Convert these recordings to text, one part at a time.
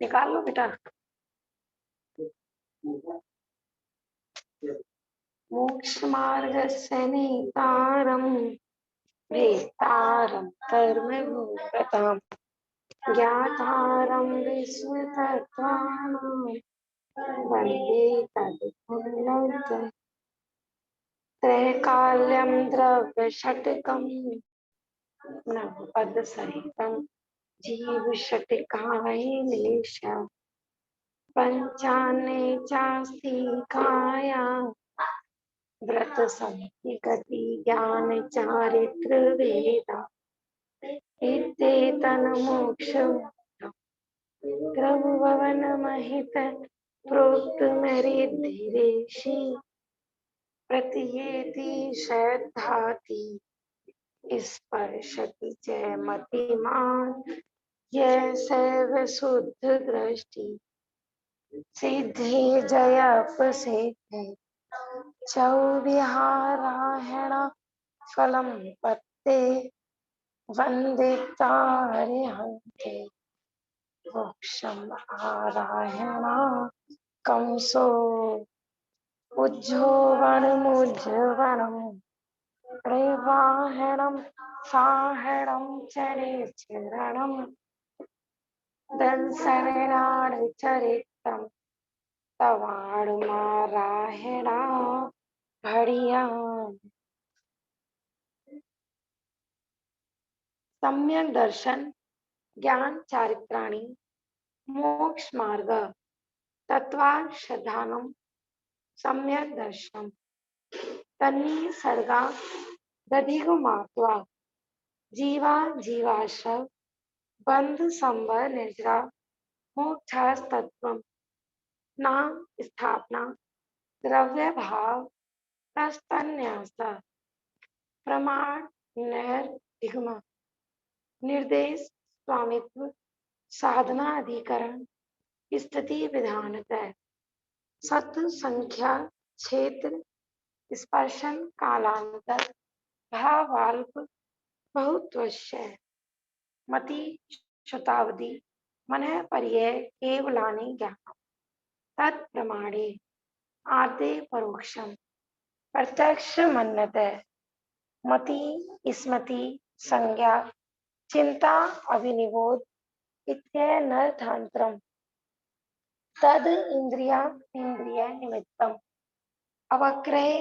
निकाल लो बेटा। मोक्ष मार्गस्य नेतारं वेत्तारं कर्मभूतताम् ज्ञातारं विश्वतत्त्वानां वन्दे तदुन्नतं त्रैकाल्यं द्रव्यषट्कं नवपदसहितं जीवषट्कायनिलेश पञ्चान्ने चास्ति काया व्रत संगति ज्ञान चारित्र वेदा इत्येतन् मोक्षं प्रभुभवन महित प्रोक्त मेरिधिरेषि प्रतीयेति श्रद्धाति स्पर्शति च मतिमान् यः सैव शुद्ध दृष्टि सिद्धि जयपसिद्धि चौविहारायण फलं पत्ते वन्दितारिहन्ते मोक्षम् आरायण कंसो उज्जोवनमुज्जवनम् प्रवाहणं साहणं चरिचरणं दंसरणाचरितं तवाणुमारायणा भड़िया। सम्यक दर्शन ज्ञान चारित्राणि मोक्ष मार्ग तत्वाश्रधानम सम्यक दर्शन तन्नी सर्गा दधिगुमात्वा जीवा जीवाश्रव बंध संवर निद्रा मोक्षास्तत्वम नाम स्थापना द्रव्य भाव प्रस्तन्यास प्रमाण निर्दिग्म निर्देश स्वामित्व साधना अधिकरण स्थिति विधानतः सत्य संख्या क्षेत्र स्पर्शन कालांतर भावाल्प बहुत्वश्य मति शतावधि मन पर्यय केवलानि ज्ञानम् तत्प्रमाणे आर्दे परोक्षम प्रत्यक्ष मन्यते मति स्मृति संज्ञा चिंता अभिनिबोध इत्यनर्थान्तरम् तद इंद्रिय निमित्तम अवक्रय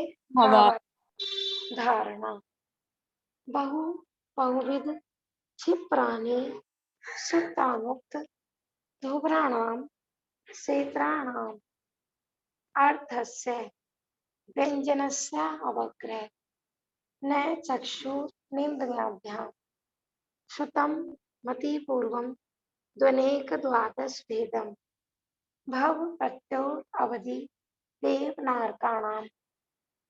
धारणा बहुविध क्षिप्राणि सुप्तामुक्त धूम्राणां क्षेत्राणाम् अर्थस्य व्यञ्जनस्य अवक्रय न चक्षुरिन्द्रियाभ्यां श्रुतं मतिपूर्वं द्वनेक द्वादश भेदं भव प्रत्यो अवधि देवनारकाणां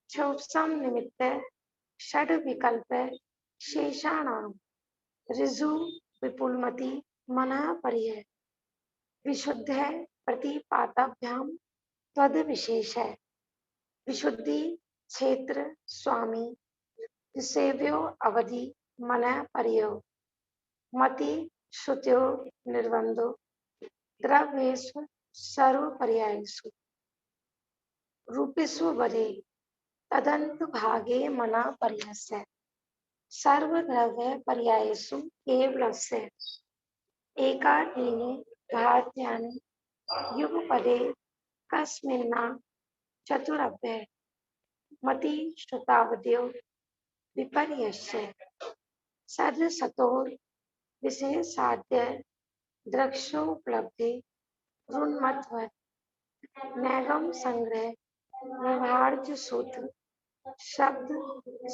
क्षोभसं निमित्त षड विकल्प शेषाणां ऋजु विपुलमति मनः पर्यय विशुद्ध प्रतिपाताभ्यां तद विशेष विशुद्धि क्षेत्र स्वामी सेव्यो अवधि मनः पर्यो मति श्रुत्यो निर्बंधो द्रव्येषु सर्वपर्यायेषु रूपेषु वरे तदंत भागे मना पर्यस्य सर्वद्रव्य पर्यायेषु केवलस्य एकाकीनि भारतीयानि युगपदे कस्मिन्ना चतुरभ्य मति श्रुतावद्यो विपर्यस्य सदसतोर विशेषाद्य द्रक्षोपलब्धि ऋन्मत्वत् नैगम संग्रह व्यवहार्य सूत्र शब्द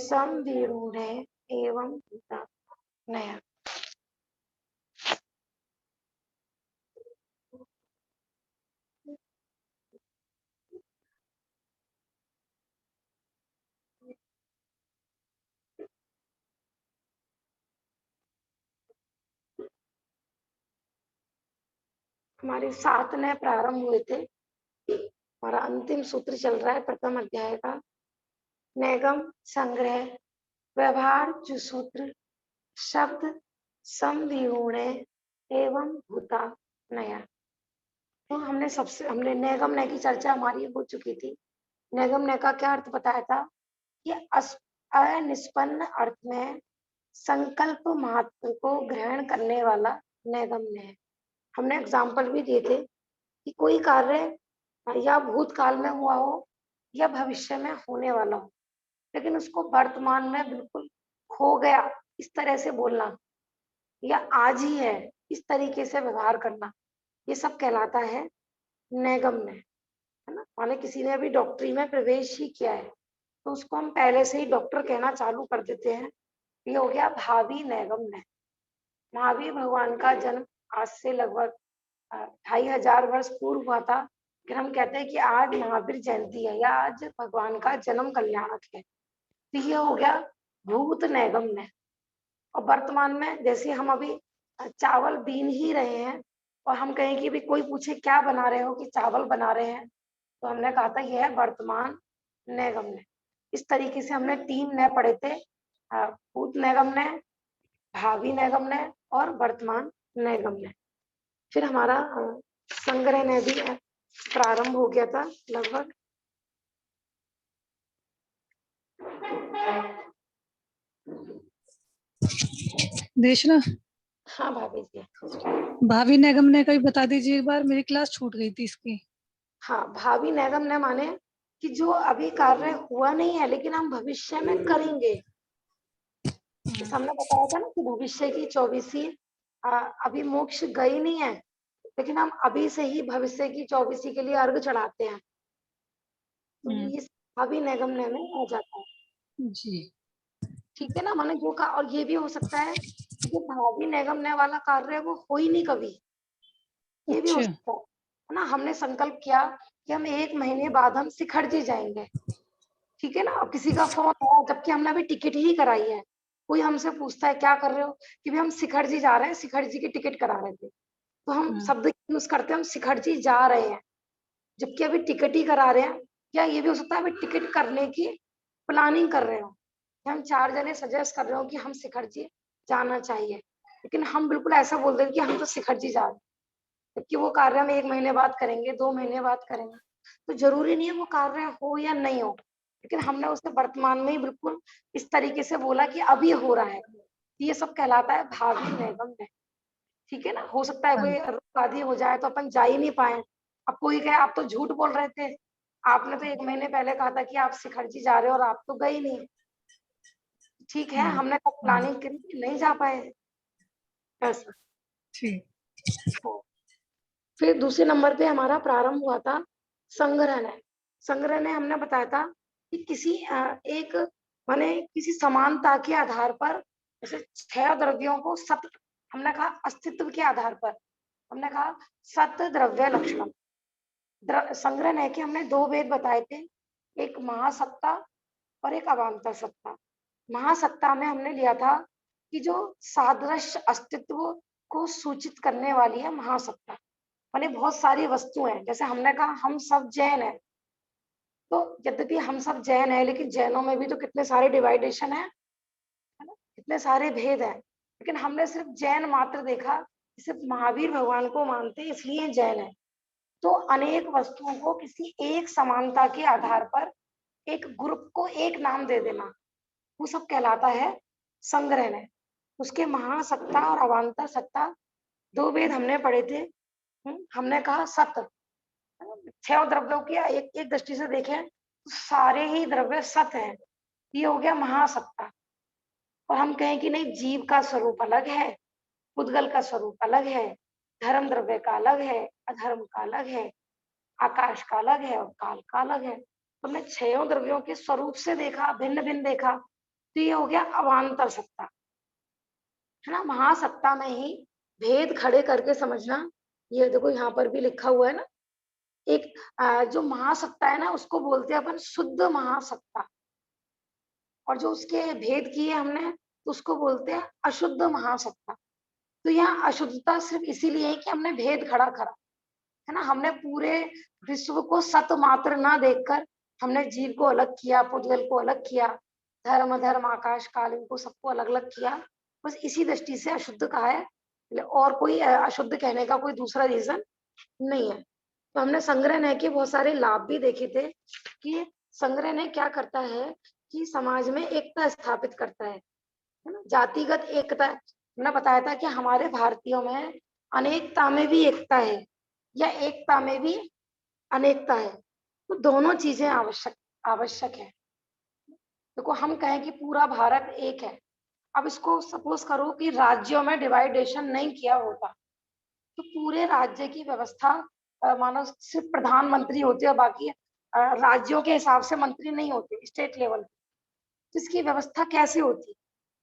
समविरूढ़ एवं नया। हमारे 7 नए प्रारंभ हुए थे और अंतिम सूत्र चल रहा है प्रथम अध्याय का नैगम संग्रह व्यवहार जो सूत्र शब्द समविगुण एवं भूता नया। हमने नेगम ने की चर्चा हमारी हो चुकी थी। नेगम ने का क्या अर्थ बताया था कि अनिष्पन्न अर्थ में संकल्प मात्र को ग्रहण करने वाला नेगम ने है। हमने एग्जाम्पल भी दिए थे कि कोई कार्य या भूतकाल में हुआ हो या भविष्य में होने वाला हो, लेकिन उसको वर्तमान में बिल्कुल हो गया इस तरह से बोलना या आज ही है इस तरीके से व्यवहार करना, ये सब कहलाता है नेगम्य, है ना। माने किसी ने अभी डॉक्टरी में प्रवेश ही किया है तो उसको हम पहले से ही डॉक्टर कहना चालू कर देते हैं, ये हो गया भावी नैगम्य। महावीर भगवान का जन्म आज से लगभग 2500 वर्ष पूर्व हुआ था, फिर हम कहते हैं कि आज महावीर जयंती है या आज भगवान का जन्म कल्याणक है, तो ये हो गया भूत नैगम्य। और वर्तमान में जैसे हम अभी चावल बीन ही रहे हैं और हम कहें कि भी कोई पूछे क्या बना रहे हो कि चावल बना रहे हैं, तो हमने कहा था यह है वर्तमान नैगम्य। इस तरीके से हमने 3 नय पढ़े थे, भूत नैगम्य, भावी नैगम्य और वर्तमान नैगम्य। फिर हमारा संग्रह ने भी प्रारंभ हो गया था लगभग। देशना, हाँ भाभी जी। भावी नैगम्य का भी बता दीजिए एक बार, मेरी क्लास छूट गई थी इसकी। हाँ, भावी नैगम्य माने कि जो अभी कार्य हुआ नहीं है लेकिन हम भविष्य में करेंगे। जैसे हमने बताया था ना कि भविष्य की 24वीं अभी मोक्ष गई नहीं है, लेकिन हम अभी से ही भविष्य की 24वीं के लिए अर्घ चढ़ाते हैं, तो ये भावी नैगम्य में आ जाता है जी। ठीक है ना। माने जो का, और ये भी हो सकता है जो भावी नैगम्य वाला कार्य है वो हो ही नहीं कभी, ये भी हो अच्छा। सकता है ना। हमने संकल्प किया कि हम 1 महीने बाद हम शिखर जी जाएंगे, ठीक है ना। और किसी का फोन आया जबकि हमने अभी टिकट ही कराई है, कोई हमसे पूछता है क्या कर रहे हो, कि भी हम शिखर जी जा रहे हैं, शिखर जी की टिकट करा रहे थे, तो हम शब्द यूज करते हैं हम शिखर जी जा रहे हैं, जबकि अभी टिकट ही करा रहे हैं। या ये भी हो सकता है अभी टिकट करने की प्लानिंग कर रहे हो, कि हम 4 जने सजेस्ट कर रहे हो कि हम शिखर जी जाना चाहिए, लेकिन हम बिल्कुल ऐसा बोल दें कि हम तो शिखर जी जा रहे हैं, जबकि वो कार्य हम 1 महीने बाद करेंगे, 2 महीने बाद करेंगे। तो जरूरी नहीं है वो कार्य हो या नहीं हो, लेकिन हमने उसे वर्तमान में ही बिल्कुल इस तरीके से बोला कि अभी हो रहा है, ये सब कहलाता है भावी नैगम्य, ठीक है ना। हो सकता है कोई रोग आदि हो जाए तो अपन जा ही नहीं पाए, अब कोई कहे आप तो झूठ बोल रहे थे, आपने तो 1 महीने पहले कहा था कि आप शिखर जी जा रहे हो और आप तो गए ही नहीं, ठीक है हमने कब प्लानिंग करी नहीं जा पाए, ऐसा। ठीक। फिर दूसरे नंबर पे हमारा प्रारंभ हुआ था संग्रह ने। संग्रह ने हमने बताया था कि किसी एक माने किसी समानता के आधार पर, जैसे 6 द्रव्यों को सत, हमने कहा अस्तित्व के आधार पर, हमने कहा सत द्रव्य लक्षणम। संग्रह ने कि हमने 2 भेद बताए थे, एक महासत्ता और एक अवान्तर सत्ता। महासत्ता में हमने लिया था कि जो सादृश्य अस्तित्व को सूचित करने वाली है महासत्ता, माने बहुत सारी वस्तु हैं, जैसे हमने कहा हम सब जैन है, तो यद्यपि हम सब जैन है लेकिन जैनों में भी तो कितने सारे डिवाइडेशन है ना, कितने सारे भेद हैं, लेकिन हमने सिर्फ जैन मात्र देखा, सिर्फ महावीर भगवान को मानते इसलिए जैन है। तो अनेक वस्तुओं को किसी एक समानता के आधार पर एक ग्रुप को एक नाम दे देना, वो सब कहलाता है संग्रह ने। उसके महासत्ता और अवान्तर सत्ता 2 भेद हमने पढ़े थे। हमने कहा सत, 6 द्रव्यों की एक एक दृष्टि से देखें तो सारे ही द्रव्य सत हैं, ये हो गया महासत्ता। और हम कहें कि नहीं जीव का स्वरूप अलग है, पुद्गल का स्वरूप अलग है, धर्म द्रव्य का अलग है, अधर्म का अलग है, आकाश का अलग है और काल का अलग है, तो हमने 6 द्रव्यों के स्वरूप से देखा, भिन्न भिन्न देखा, तो ये हो गया अवान्तर सत्ता, है ना। महासत्ता में ही भेद खड़े करके समझना, ये देखो यहाँ पर भी लिखा हुआ है ना, एक जो महासत्ता है ना उसको बोलते हैं अपन शुद्ध महासत्ता, और जो उसके भेद किए हमने तो उसको बोलते हैं अशुद्ध महासत्ता। तो यहाँ अशुद्धता सिर्फ इसीलिए है कि हमने भेद खड़ा करा, है ना। हमने पूरे विश्व को सत मात्र ना देखकर हमने जीव को अलग किया, पुद्गल को अलग किया, धर्म अधर्म आकाश काल इनको सबको अलग अलग किया, बस इसी दृष्टि से अशुद्ध कहा है, और कोई अशुद्ध कहने का कोई दूसरा रीजन नहीं है। तो हमने संग्रह के बहुत सारे लाभ भी देखे थे कि संग्रह क्या करता है कि समाज में एकता स्थापित करता है ना, जातिगत एकता। हमने बताया था कि हमारे भारतीयों में अनेकता में भी एकता है या एकता में भी अनेकता है, तो दोनों चीजें आवश्यक आवश्यक है। देखो हम कहें कि पूरा भारत एक है, अब इसको सपोज करो कि राज्यों में डिवाइडेशन नहीं किया होता तो पूरे राज्य की व्यवस्था मानो सिर्फ प्रधानमंत्री होते और बाकी राज्यों के हिसाब से मंत्री नहीं होते स्टेट लेवल, तो इसकी व्यवस्था कैसे होती?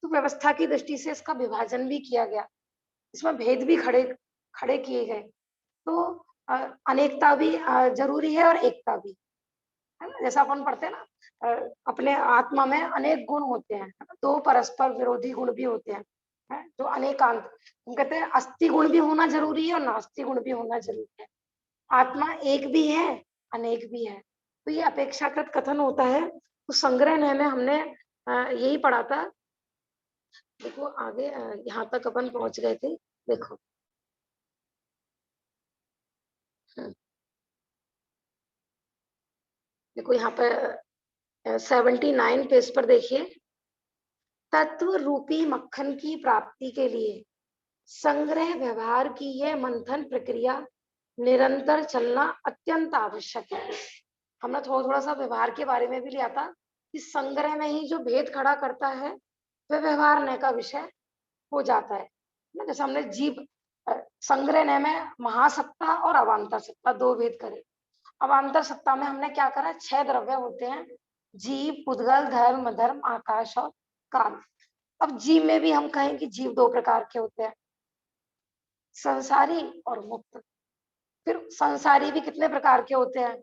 तो व्यवस्था की दृष्टि से इसका विभाजन भी किया गया, इसमें भेद भी खड़े खड़े किए गए। तो अनेकता भी जरूरी है और एकता भी, है ना? जैसा अपन पढ़ते हैं ना, अपने आत्मा में अनेक गुण होते हैं, है ना? दो परस्पर विरोधी गुण भी होते हैं, है? जो अनेकांत, हम कहते हैं अस्थि गुण भी होना जरूरी है और नास्ति गुण भी होना जरूरी है। आत्मा एक भी है, अनेक भी है, तो ये अपेक्षाकृत कथन होता है। तो संग्रह में हमने यही पढ़ा था। देखो आगे यहाँ तक अपन पहुंच गए थे। देखो देखो यहाँ पे 79 पेज पर देखिए, तत्व रूपी मक्खन की प्राप्ति के लिए संग्रह व्यवहार की यह मंथन प्रक्रिया निरंतर चलना अत्यंत आवश्यक है। हमने थोड़ा थोड़ा सा व्यवहार के बारे में भी लिया था कि संग्रह में ही जो भेद खड़ा करता है वह व्यवहार न का विषय हो जाता है ना। जैसे हमने जीव संग्रह में महासत्ता और अवान्तर सत्ता दो भेद करे। अवान्तर सत्ता में हमने क्या करा, 6 द्रव्य होते हैं, जीव, पुद्गल, धर्म, धर्म, आकाश और काल। अब जीव में भी हम कहें कि जीव दो प्रकार के होते हैं, संसारी और मुक्त। फिर संसारी भी कितने प्रकार के होते हैं,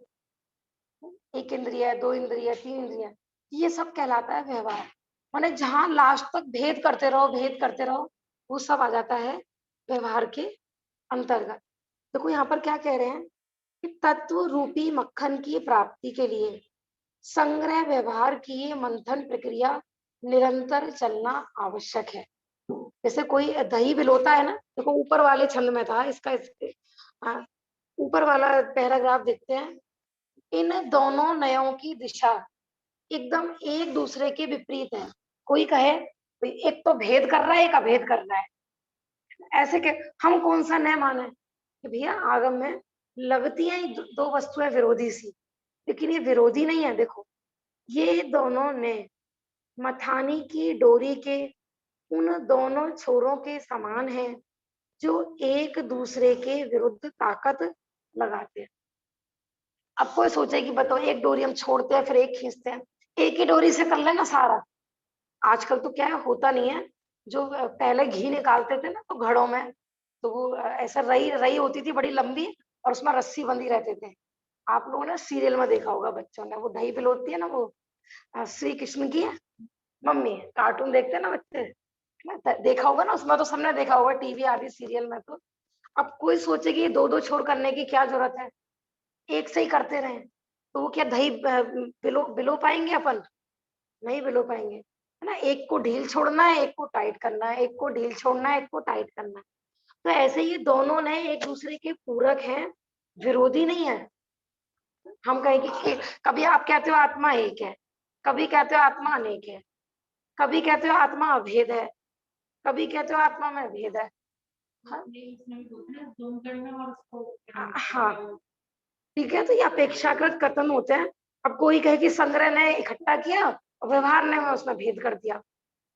एक इंद्रिय, दो इंद्रिय, तीन इंद्रिय, ये सब कहलाता है व्यवहार। माने जहां लास्ट तक भेद करते रहो, भेद करते रहो, वो सब आ जाता है व्यवहार के अंतर्गत। देखो यहाँ पर क्या कह रहे हैं कि तत्व रूपी मक्खन की प्राप्ति के लिए संग्रह व्यवहार की मंथन प्रक्रिया निरंतर चलना आवश्यक है। जैसे कोई दही बिलोता है ना, देखो ऊपर वाले छंद में था इसका, ऊपर वाला पैराग्राफ देखते हैं। इन दोनों नयों की दिशा एकदम एक दूसरे के विपरीत है। कोई कहे एक तो भेद कर रहा है, एक अभेद कर रहा है, ऐसे के हम कौन सा नय माने कि भैया आगम में लगती है दो वस्तुएं विरोधी सी, लेकिन ये विरोधी नहीं है। देखो ये दोनों ने मथानी की डोरी के उन दोनों छोरों के समान हैं जो एक दूसरे के विरुद्ध ताकत लगाते हैं। अब कोई सोचे कि बताओ एक डोरी हम छोड़ते हैं फिर एक खींचते हैं, एक ही डोरी से कर लेना सारा। आजकल तो क्या है, होता नहीं है। जो पहले घी निकालते थे ना तो घड़ों में, तो वो ऐसा रई रई होती थी बड़ी लंबी और उसमें रस्सी बंधी रहते थे। आप लोगों ने सीरियल में देखा होगा, बच्चों ने वो दही पिलोती है ना, वो श्री कृष्ण की मम्मी, कार्टून देखते हैं ना बच्चे, देखा होगा ना, उसमें तो सबने देखा होगा टीवी आदि सीरियल में। तो अब कोई सोचे कि दो दो छोर करने की क्या जरूरत है, एक से ही करते रहे तो वो क्या दही बिलो बिलो पाएंगे अपन? नहीं बिलो पाएंगे, है ना। एक को ढील छोड़ना है, एक को टाइट करना है, एक को ढील छोड़ना है, एक को टाइट करना है। तो ऐसे ही दोनों ने एक दूसरे के पूरक हैं, विरोधी नहीं है। हम कहें कि कभी आप कहते हो आत्मा एक है, कभी कहते हो आत्मा अनेक है, कभी कहते हो आत्मा अभेद है, कभी कहते हो आत्मा में भेद है। हाँ, हाँ ठीक है, तो ये अपेक्षाकृत कथन होते हैं। अब कोई कहे कि संग्रह ने इकट्ठा किया और व्यवहार ने उसमें भेद कर दिया,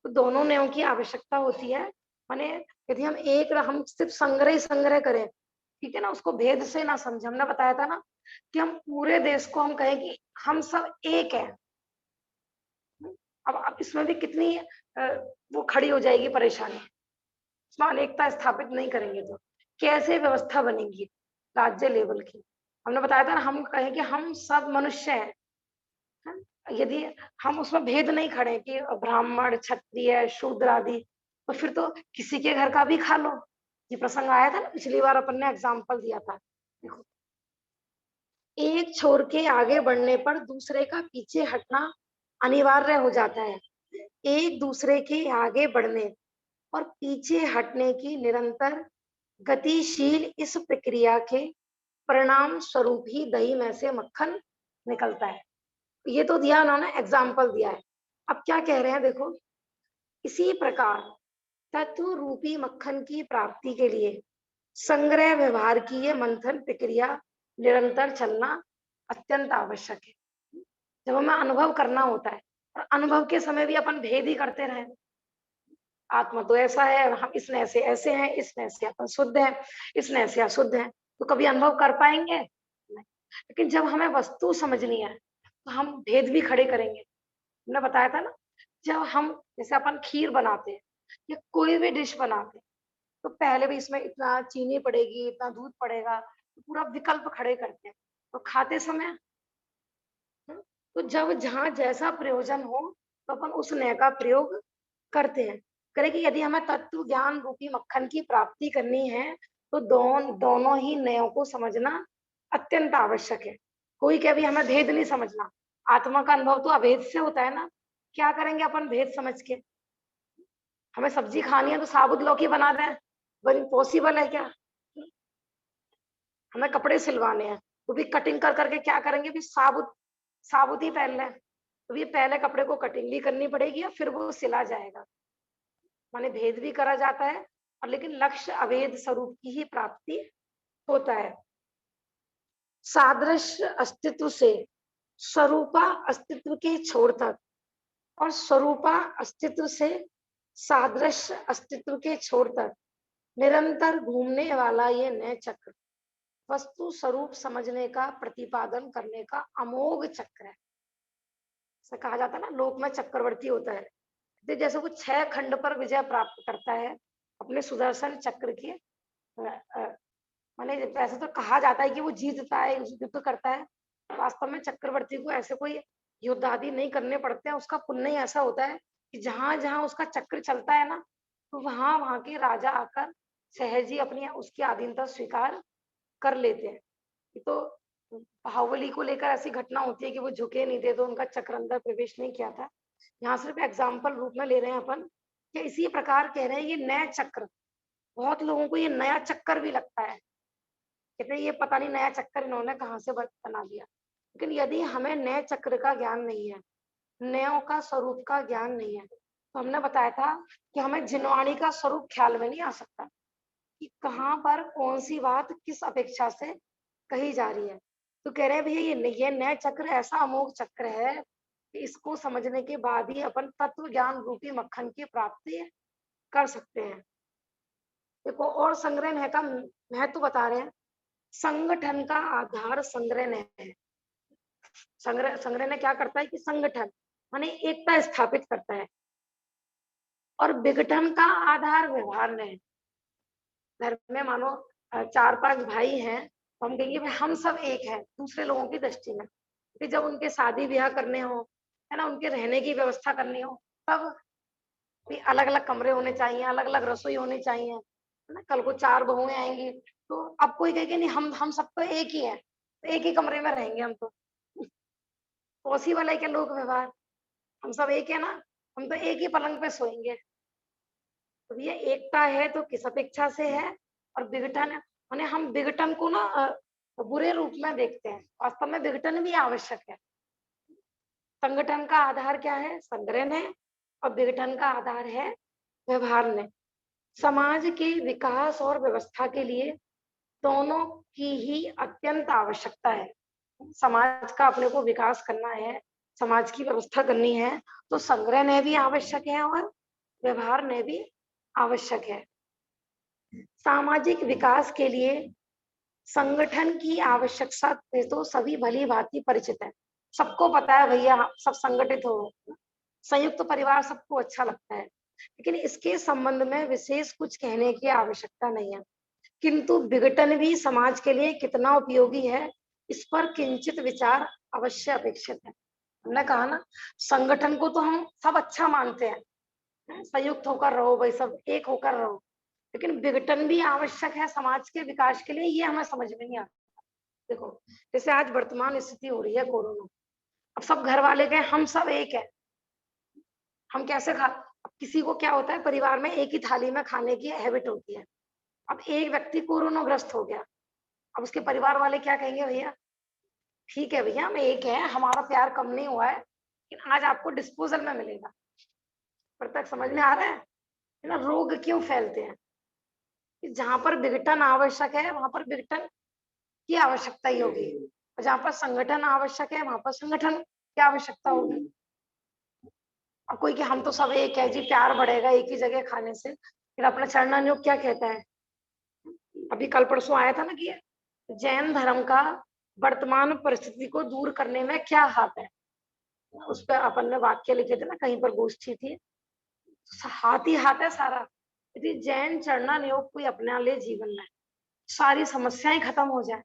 तो दोनों नयों की आवश्यकता होती है। माने यदि हम सिर्फ संग्रह ही संग्रह करें, ठीक है ना, उसको भेद से ना समझे। हमने बताया था ना कि हम पूरे देश को हम कहें कि हम सब एक है। अब इसमें भी कितनी वो खड़ी हो जाएगी परेशानी, इसमें अनेकता स्थापित नहीं करेंगे तो कैसे व्यवस्था बनेगी राज्य लेवल की। हमने बताया था ना, हम कहें कि हम सब मनुष्य हैं, है? यदि हम उसमें भेद नहीं खड़े कि ब्राह्मण, क्षत्रिय, शूद्र आदि, तो फिर तो किसी के घर का भी खा लो। ये प्रसंग आया था ना पिछली बार, अपन ने एग्जाम्पल दिया था। देखो एक छोर के आगे बढ़ने पर दूसरे का पीछे हटना अनिवार्य हो जाता है। एक दूसरे के आगे बढ़ने और पीछे हटने की निरंतर गतिशील इस प्रक्रिया के परिणाम स्वरूप ही दही में से मक्खन निकलता है। ये तो दिया उन्होंने, एग्जाम्पल दिया है। अब क्या कह रहे हैं देखो, इसी प्रकार तत्व रूपी मक्खन की प्राप्ति के लिए संग्रह व्यवहार की ये मंथन प्रक्रिया निरंतर चलना अत्यंत आवश्यक है। जब हमें अनुभव करना होता है, और अनुभव के समय भी अपन भेद ही करते रहे, आत्मा तो ऐसा है, हम इसमें ऐसे ऐसे हैं, इसमें ऐसे अपन शुद्ध है, इसमें ऐसे अशुद्ध है, तो कभी अनुभव कर पाएंगे नहीं। लेकिन जब हमें वस्तु समझनी है तो हम भेद भी खड़े करेंगे। हमने बताया था ना, जब हम जैसे अपन खीर बनाते हैं या कोई भी डिश बनाते हैं, तो पहले भी इसमें इतना चीनी पड़ेगी, इतना दूध पड़ेगा, तो पूरा विकल्प खड़े करते हैं। तो खाते समय तो जब जहाँ जैसा प्रयोजन हो तो अपन उस नय का प्रयोग करते हैं। करें कि यदि हमें तत्व ज्ञान रूपी मक्खन की प्राप्ति करनी है तो दोनों ही नयों को समझना अत्यंत आवश्यक है। कोई कहे भी हमें भेद नहीं समझना, आत्मा का अनुभव तो अभेद से होता है ना, क्या करेंगे अपन भेद समझ के? हमें सब्जी खानी है तो साबुत लौकी बना दें, पॉसिबल है क्या? हमें कपड़े सिलवाने हैं तो भी कटिंग कर करके क्या करेंगे, भी साबुत साबुत ही पहन लें, तो ये पहले कपड़े को कटिंग भी करनी पड़ेगी और फिर वो सिला जाएगा। माने भेद भी करा जाता है, और लेकिन लक्ष्य अभेद स्वरूप की ही प्राप्ति होता है। सादृश्य अस्तित्व से स्वरूपा अस्तित्व के छोर तक, और स्वरूपा अस्तित्व से सादृश्य अस्तित्व के छोर तक निरंतर घूमने वाला ये नए चक्र वस्तु स्वरूप समझने का प्रतिपादन करने का अमोघ चक्र है। ऐसा कहा जाता है ना, लोक में चक्रवर्ती होता है, तो जैसे वो 6 खंड पर विजय प्राप्त करता है अपने सुदर्शन चक्र के माने वैसे तो कहा जाता है कि वो जीतता है, युद्ध करता है, वास्तव में चक्रवर्ती को ऐसे कोई युद्ध आदि नहीं करने पड़ते हैं। उसका पुण्य ही ऐसा होता है कि जहां जहां उसका चक्र चलता है ना, तो वहां वहां के राजा आकर सहज ही अपनी उसकी अधीनता स्वीकार कर लेते हैं। ये तो बाहुबली को लेकर ऐसी घटना होती है कि वो झुके नहीं थे तो उनका चक्र अंदर प्रवेश नहीं किया था। यहाँ सिर्फ एग्जाम्पल रूप में ले रहे हैं अपन कि इसी प्रकार कह रहे हैं ये नया चक्र, बहुत लोगों को ये नया चक्कर भी लगता है, कहते हैं ये पता नहीं नया चक्कर इन्होंने कहाँ से बना दिया। लेकिन यदि हमें नए चक्र का ज्ञान नहीं है, नयों का स्वरूप का ज्ञान नहीं है, तो हमने बताया था कि हमें जिनवाणी का स्वरूप ख्याल में नहीं आ सकता कि कहाँ पर कौन सी बात किस अपेक्षा से कही जा रही है। तो कह रहे हैं भैया ये नए चक्र ऐसा अमोघ चक्र है कि इसको समझने के बाद ही अपन तत्व ज्ञान रूपी मक्खन की प्राप्ति कर सकते हैं। देखो और संग्रह का महत्व बता रहे हैं। संगठन का आधार संग्रह है। संग्रह क्या करता है कि संगठन माने एकता स्थापित करता है, और विघटन का आधार व्यवहार है। घर में मानो 4-5 भाई हैं, तो हम कहेंगे भाई हम सब एक हैं दूसरे लोगों की दृष्टि में। फिर जब उनके शादी ब्याह करने हो, है ना, उनके रहने की व्यवस्था करनी हो, तब भी अलग अलग कमरे होने चाहिए, अलग अलग रसोई होनी चाहिए, है ना। कल को 4 बहुएं आएंगी तो अब कोई कहेगा नहीं हम सब तो एक ही हैं, तो एक ही कमरे में रहेंगे हम तो। पॉसिबल है क्या लोक व्यवहार? हम सब एक है ना, हम तो एक ही पलंग पे सोएंगे। तो ये एकता है तो किस अपेक्षा से है, और विघटन है माने हम विघटन को ना बुरे रूप में देखते हैं, वास्तव में विघटन भी आवश्यक है। संगठन का आधार क्या है? संग्रह है, और विघटन का आधार है व्यवहार ने। समाज के विकास और व्यवस्था के लिए दोनों की ही अत्यंत आवश्यकता है। समाज का अपने को विकास करना है, समाज की व्यवस्था करनी है, तो संग्रह ने भी आवश्यक है और व्यवहार ने भी आवश्यक है। सामाजिक विकास के लिए संगठन की आवश्यकता से तो सभी भली भांति परिचित है। सबको पता है भैया सब संगठित हो, संयुक्त परिवार सबको अच्छा लगता है, लेकिन इसके संबंध में विशेष कुछ कहने की आवश्यकता नहीं है। किंतु विघटन भी समाज के लिए कितना उपयोगी है, इस पर किंचित विचार अवश्य अपेक्षित है। हमने कहा ना, संगठन को तो हम सब अच्छा मानते हैं, संयुक्त होकर रहो भाई, सब एक होकर रहो, लेकिन विघटन भी आवश्यक है समाज के विकास के लिए, ये हमें समझ में नहीं आता। देखो जैसे आज वर्तमान स्थिति हो रही है कोरोना, अब सब घर वाले गए हम सब एक है, हम कैसे खा, अब किसी को क्या होता है परिवार में एक ही थाली में खाने की हैबिट होती है। अब एक व्यक्ति कोरोना ग्रस्त हो गया, अब उसके परिवार वाले क्या कहेंगे, भैया ठीक है भैया, हम एक है, हमारा प्यार कम नहीं हुआ है, लेकिन आज आपको डिस्पोजल में मिलेगा। पर तक समझ में आ रहा है ना, रोग क्यों फैलते हैं? कि जहां पर विघटन आवश्यक है वहां पर विघटन की आवश्यकता ही होगी, और जहां पर संगठन आवश्यक है वहां पर संगठन की आवश्यकता होगी। अब कोई कि हम तो सब एक है जी, प्यार बढ़ेगा एक ही जगह खाने से। फिर अपना चरणान योग क्या कहता है, अभी कल परसों आया था ना कि जैन धर्म का वर्तमान परिस्थिति को दूर करने में क्या हाथ है। उस पर अपन ने वाक्य लिखे थे ना, कहीं पर गोष्ठी थी, हाथ ही हाथ है सारा। यदि जैन चरणान योग कोई अपना ले जीवन में, सारी समस्याएं खत्म हो जाए।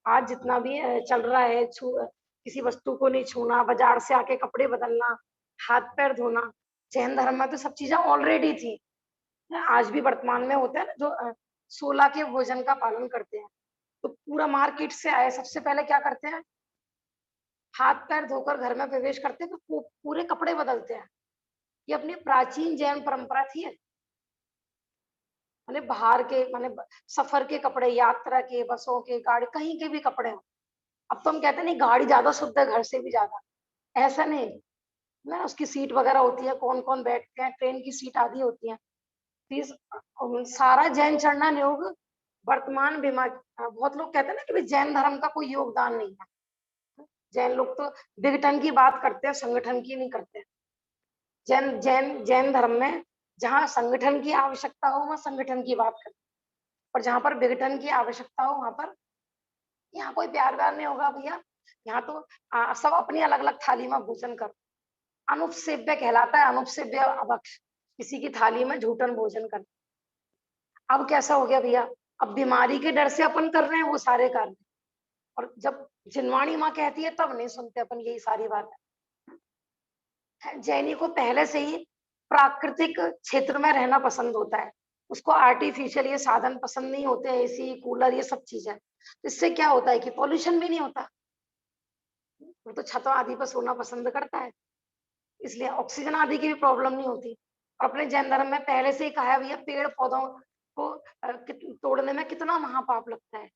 आज जितना भी चल रहा है, किसी वस्तु को नहीं छूना, बाजार से आके कपड़े बदलना, हाथ पैर धोना, जैन धर्म में तो सब चीजें ऑलरेडी थी। आज भी वर्तमान में होता है ना, जो 16 के भोजन का पालन करते हैं, तो पूरा मार्केट से आए सबसे पहले क्या करते हैं, हाथ पैर धोकर घर में प्रवेश करते हैं, तो पूरे कपड़े बदलते हैं। ये अपनी प्राचीन जैन परंपरा थी। माने बाहर के, माने सफर के कपड़े, यात्रा के, बसों के, गाड़ी, कहीं के भी कपड़े हो। अब तो हम कहते हैं नहीं, गाड़ी ज्यादा शुद्ध है घर से भी ज्यादा। ऐसा नहीं ना, उसकी सीट वगैरह होती है, कौन कौन बैठते हैं, ट्रेन की सीट आदि होती है। सारा जैन चरणन योग वर्तमान बीमार। बहुत लोग कहते हैं ना कि भाई जैन धर्म का कोई योगदान नहीं है। जैन लोग तो विघटन की बात करते हैं, संगठन की नहीं करते। जैन जैन जैन धर्म में जहाँ संगठन की आवश्यकता हो वहां संगठन की बात करते हैं, और जहां पर विघटन की आवश्यकता हो वहां पर, यहाँ कोई प्यार व्यार नहीं होगा भैया। यहाँ तो सब अपनी अलग अलग थाली में भोजन कर। अनुपसेव्य कहलाता है, अनुपसेव्य अभक्ष, किसी की थाली में झूठन भोजन कर। अब कैसा हो गया भैया, अब बीमारी के डर से अपन कर रहे हैं वो सारे कार्य, और जब जिनवाणी माँ कहती है तब नहीं सुनते अपन, यही सारी बात है। जैनी को पहले से ही प्राकृतिक क्षेत्र में रहना पसंद होता है, उसको आर्टिफिशियल ये साधन पसंद नहीं होते, एसी कूलर ये सब चीजें। इससे क्या होता है कि पॉल्यूशन भी नहीं होता, वो तो छतों आदि पर सोना पसंद करता है, इसलिए ऑक्सीजन आदि की भी प्रॉब्लम नहीं होती। और अपने जैन धर्म में पहले से ही कहा है भैया, पेड़ पौधों को तोड़ने में कितना महापाप लगता है।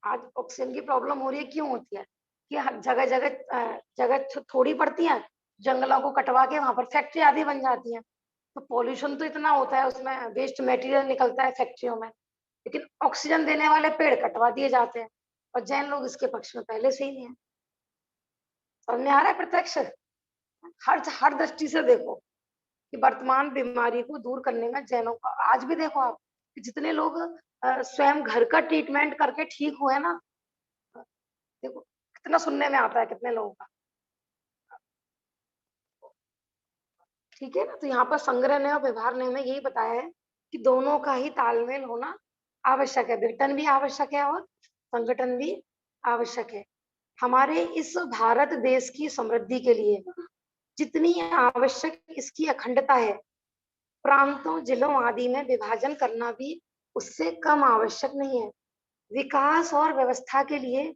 आज ऑक्सीजन की प्रॉब्लम हो रही है, क्यों होती है कि हर जगह जगह जगह थोड़ी पड़ती है, जंगलों को कटवा के वहां पर फैक्ट्री आदि बन जाती है, तो पॉल्यूशन तो इतना होता है, उसमें वेस्ट मटेरियल निकलता है फैक्ट्रियों में, लेकिन ऑक्सीजन देने वाले पेड़ कटवा दिए जाते हैं। और जैन लोग इसके पक्ष में पहले से ही नहीं है। समझ में आ रहा है प्रत्यक्ष, हर हर दृष्टि से देखो कि वर्तमान बीमारी को दूर करने में जैनों का, आज भी देखो आप कि जितने लोग स्वयं घर का ट्रीटमेंट करके ठीक हुए ना, देखो कितना सुनने में आता है कितने लोगों का। ठीक है ना, तो यहाँ पर संग्रह ने और व्यवहार ने में यही बताया है कि दोनों का ही तालमेल होना आवश्यक है, विघटन भी आवश्यक है और संगठन भी आवश्यक है। हमारे इस भारत देश की समृद्धि के लिए जितनी आवश्यक इसकी अखंडता है, प्रांतों, जिलों आदि में विभाजन करना भी उससे कम आवश्यक नहीं है। विकास और व्यवस्था के लिए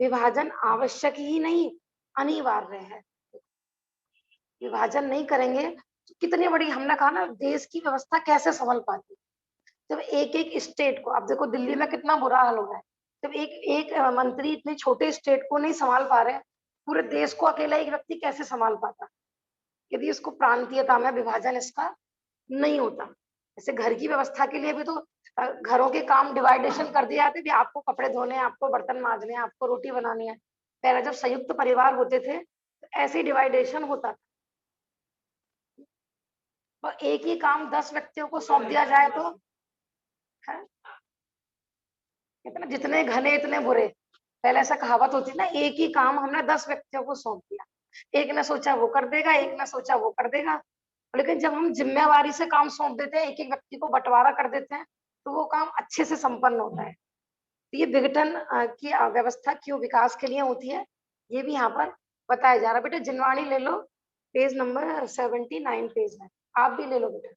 विभाजन आवश्यक ही नहीं, अनिवार्य है। विभाजन नहीं करेंगे तो कितनी बड़ी, हमने कहा ना, देश की व्यवस्था कैसे संभल पाती। जब एक एक स्टेट को, अब देखो दिल्ली में कितना बुरा हाल हो रहा है, जब एक एक मंत्री इतने छोटे स्टेट को नहीं संभाल पा रहे, पूरे देश को अकेला एक व्यक्ति कैसे संभाल पाता, यदि इसको प्रांतीयता में विभाजन इसका नहीं होता। जैसे घर की व्यवस्था के लिए भी तो घरों के काम डिवाइडेशन कर दिए जाते, भी आपको कपड़े धोने हैं, आपको बर्तन मांजने हैं, आपको रोटी बनानी है। पहले जब संयुक्त परिवार होते थे तो ऐसे ही डिवाइडेशन होता था, और एक ही काम 10 व्यक्तियों को सौंप दिया जाए तो है, इतने जितने घने इतने बुरे। पहले ऐसा कहावत होती ना, एक ही काम हमने 10 व्यक्तियों को सौंप दिया, एक ने सोचा वो कर देगा, एक ने सोचा वो कर देगा। लेकिन जब हम जिम्मेवारी से काम सौंप देते हैं, एक एक व्यक्ति को बंटवारा कर देते हैं, तो वो काम अच्छे से संपन्न होता है। तो ये विघटन की व्यवस्था क्यों विकास के लिए होती है, ये भी यहाँ पर बताया जा रहा है। बेटा जिनवाणी ले लो, पेज नंबर 79 पेज है, आप भी ले लो बेटा,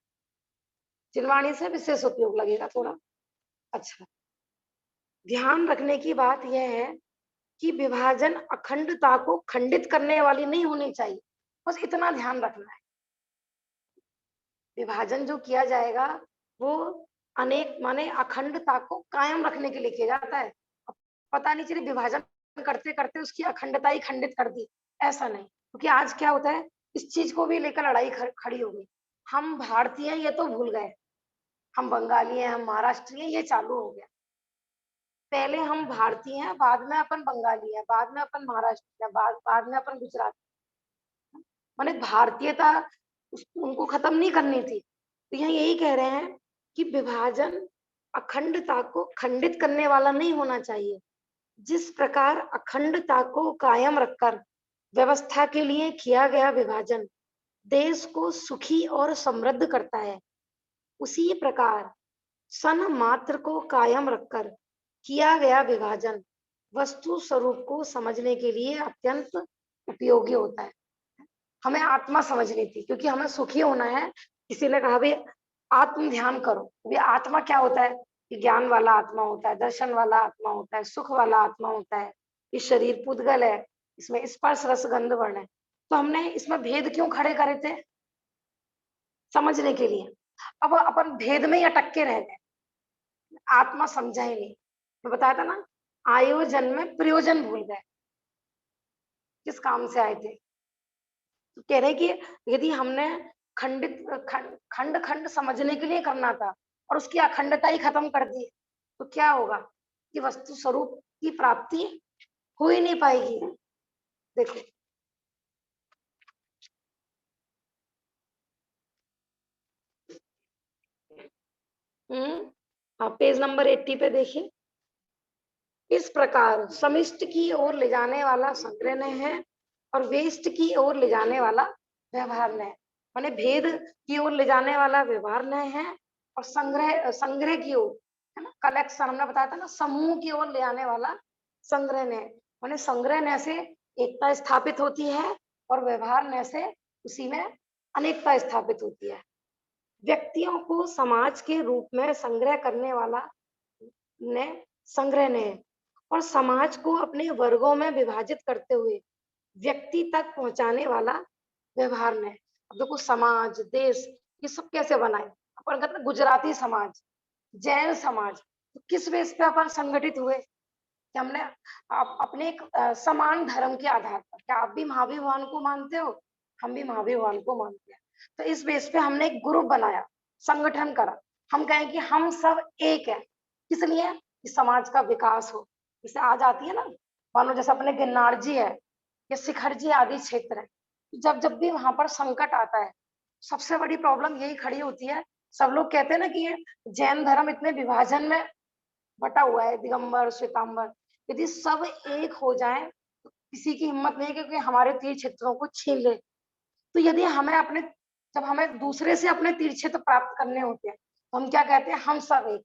जिनवाणी से विशेष उपयोग लगेगा थोड़ा। अच्छा, ध्यान रखने की बात यह है कि विभाजन अखंडता को खंडित करने वाली नहीं होनी चाहिए, बस इतना ध्यान रखना है। विभाजन जो किया जाएगा वो अनेक माने अखंडता को कायम रखने के लिए किया जाता है, पता नहीं चली विभाजन करते करते उसकी अखंडता ही खंडित कर दी, ऐसा नहीं। क्योंकि आज क्या होता है, इस चीज को भी लेकर लड़ाई खड़ी हो गई। हम भारतीय हैं ये तो भूल गए, हम बंगाली हैं, हम महाराष्ट्री हैं, ये चालू हो गया। पहले हम भारतीय हैं, बाद में अपन बंगाली हैं, बाद में अपन महाराष्ट्री हैं, बाद में अपन गुजराती। माने भारतीयता उनको खत्म नहीं करनी थी। तो यहाँ यही कह रहे हैं कि विभाजन अखंडता को खंडित करने वाला नहीं होना चाहिए। जिस प्रकार अखंडता को कायम रखकर व्यवस्था के लिए किया गया विभाजन देश को सुखी और समृद्ध करता है, उसी प्रकार सन मात्र को कायम रखकर किया गया विभाजन वस्तु स्वरूप को समझने के लिए अत्यंत उपयोगी होता है। हमें आत्मा समझनी थी, क्योंकि हमें सुखी होना है। किसी ने कहा भाई आत्म ध्यान करो, भाई आत्मा क्या होता है कि ज्ञान वाला आत्मा होता है, दर्शन वाला आत्मा होता है, सुख वाला आत्मा होता है। ये शरीर पुद्गल है, इसमें स्पर्श रस गंध वर्ण है। तो हमने इसमें भेद क्यों खड़े करे थे? समझने के लिए। अब अपन भेद में ही अटक के रह गए, आत्मा समझा ही नहीं। मैं बताया था ना, आयोजन में प्रयोजन भूल गए, किस काम से आए थे। तो कह रहे कि यदि हमने खंडित खंड खंड समझने के लिए करना था और उसकी अखंडता ही खत्म कर दी, तो क्या होगा कि वस्तु स्वरूप की प्राप्ति हो ही नहीं पाएगी। देखो हाँ, पेज नंबर 80 पे देखिए। इस प्रकार समिष्ट की ओर ले जाने वाला संग्रह है और वेस्ट की ओर ले जाने वाला व्यवहार है। माने भेद की ओर ले जाने वाला व्यवहार है और संग्रह संग्रह की ओर, है ना, कलेक्शन हमने बताया था ना, समूह की ओर ले आने वाला संग्रह है। माने संग्रह से एकता स्थापित होती है और व्यवहार से उसी में अनेकता स्थापित होती है। व्यक्तियों को समाज के रूप में संग्रह करने वाला ने संग्रह ने और समाज को अपने वर्गों में विभाजित करते हुए व्यक्ति तक पहुंचाने वाला व्यवहार ने। अब देखो समाज देश ये सब कैसे बनाए, अपन कहते हैं गुजराती समाज, जैन समाज, तो किस बेस पे अपन संगठित हुए कि हमने अपने एक समान धर्म के आधार पर, क्या आप भी महावीर भगवान को मानते हो, हम भी महावीर भगवान को मानते हैं, तो इस बेस पे हमने एक ग्रुप बनाया, संगठन करा। हम कहें कि हम सब एक है, किस लिए कि समाज का विकास हो। जैसे आज आती है ना, मानो जैसे अपने गिरनार जी है या शिखर जी आदि क्षेत्र है, जब जब भी वहां पर संकट आता है, सबसे बड़ी प्रॉब्लम यही खड़ी होती है। सब लोग कहते हैं ना कि ये जैन धर्म इतने विभाजन में बटा हुआ है, दिगंबर श्वेतांबर, यदि सब एक हो जाए तो किसी की हिम्मत नहीं है कि हमारे तीर्थ क्षेत्रों को छीन ले। तो यदि हमें अपने, जब हमें दूसरे से अपने तीर्थ क्षेत्र प्राप्त करने होते हैं, तो हम क्या कहते हैं, हम सब एक,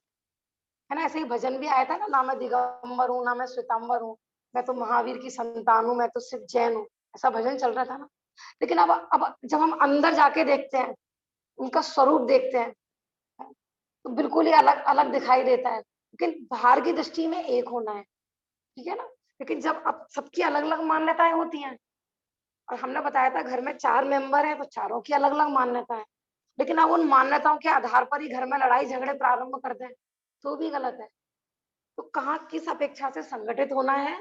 है ना। ऐसे ही भजन भी आया था ना मैं दिगंबर हूँ ना मैं श्वेतांबर हूँ, मैं तो महावीर की संतान हूँ, मैं तो सिर्फ जैन हूँ, ऐसा भजन चल रहा था ना। लेकिन अब जब हम अंदर जाके देखते हैं, उनका स्वरूप देखते हैं, तो बिल्कुल ही अलग अलग दिखाई देता है। लेकिन बाहर की दृष्टि में एक होना है, ठीक है ना। लेकिन जब अब सबकी अलग अलग मान्यताएं होती हैं, और हमने बताया था घर में 4 मेंबर हैं तो चारों की अलग अलग मान्यता है, लेकिन अब उन मान्यताओं के आधार पर ही घर में लड़ाई झगड़े प्रारंभ कर दें तो भी गलत है। तो कहाँ किस अपेक्षा से संगठित होना है,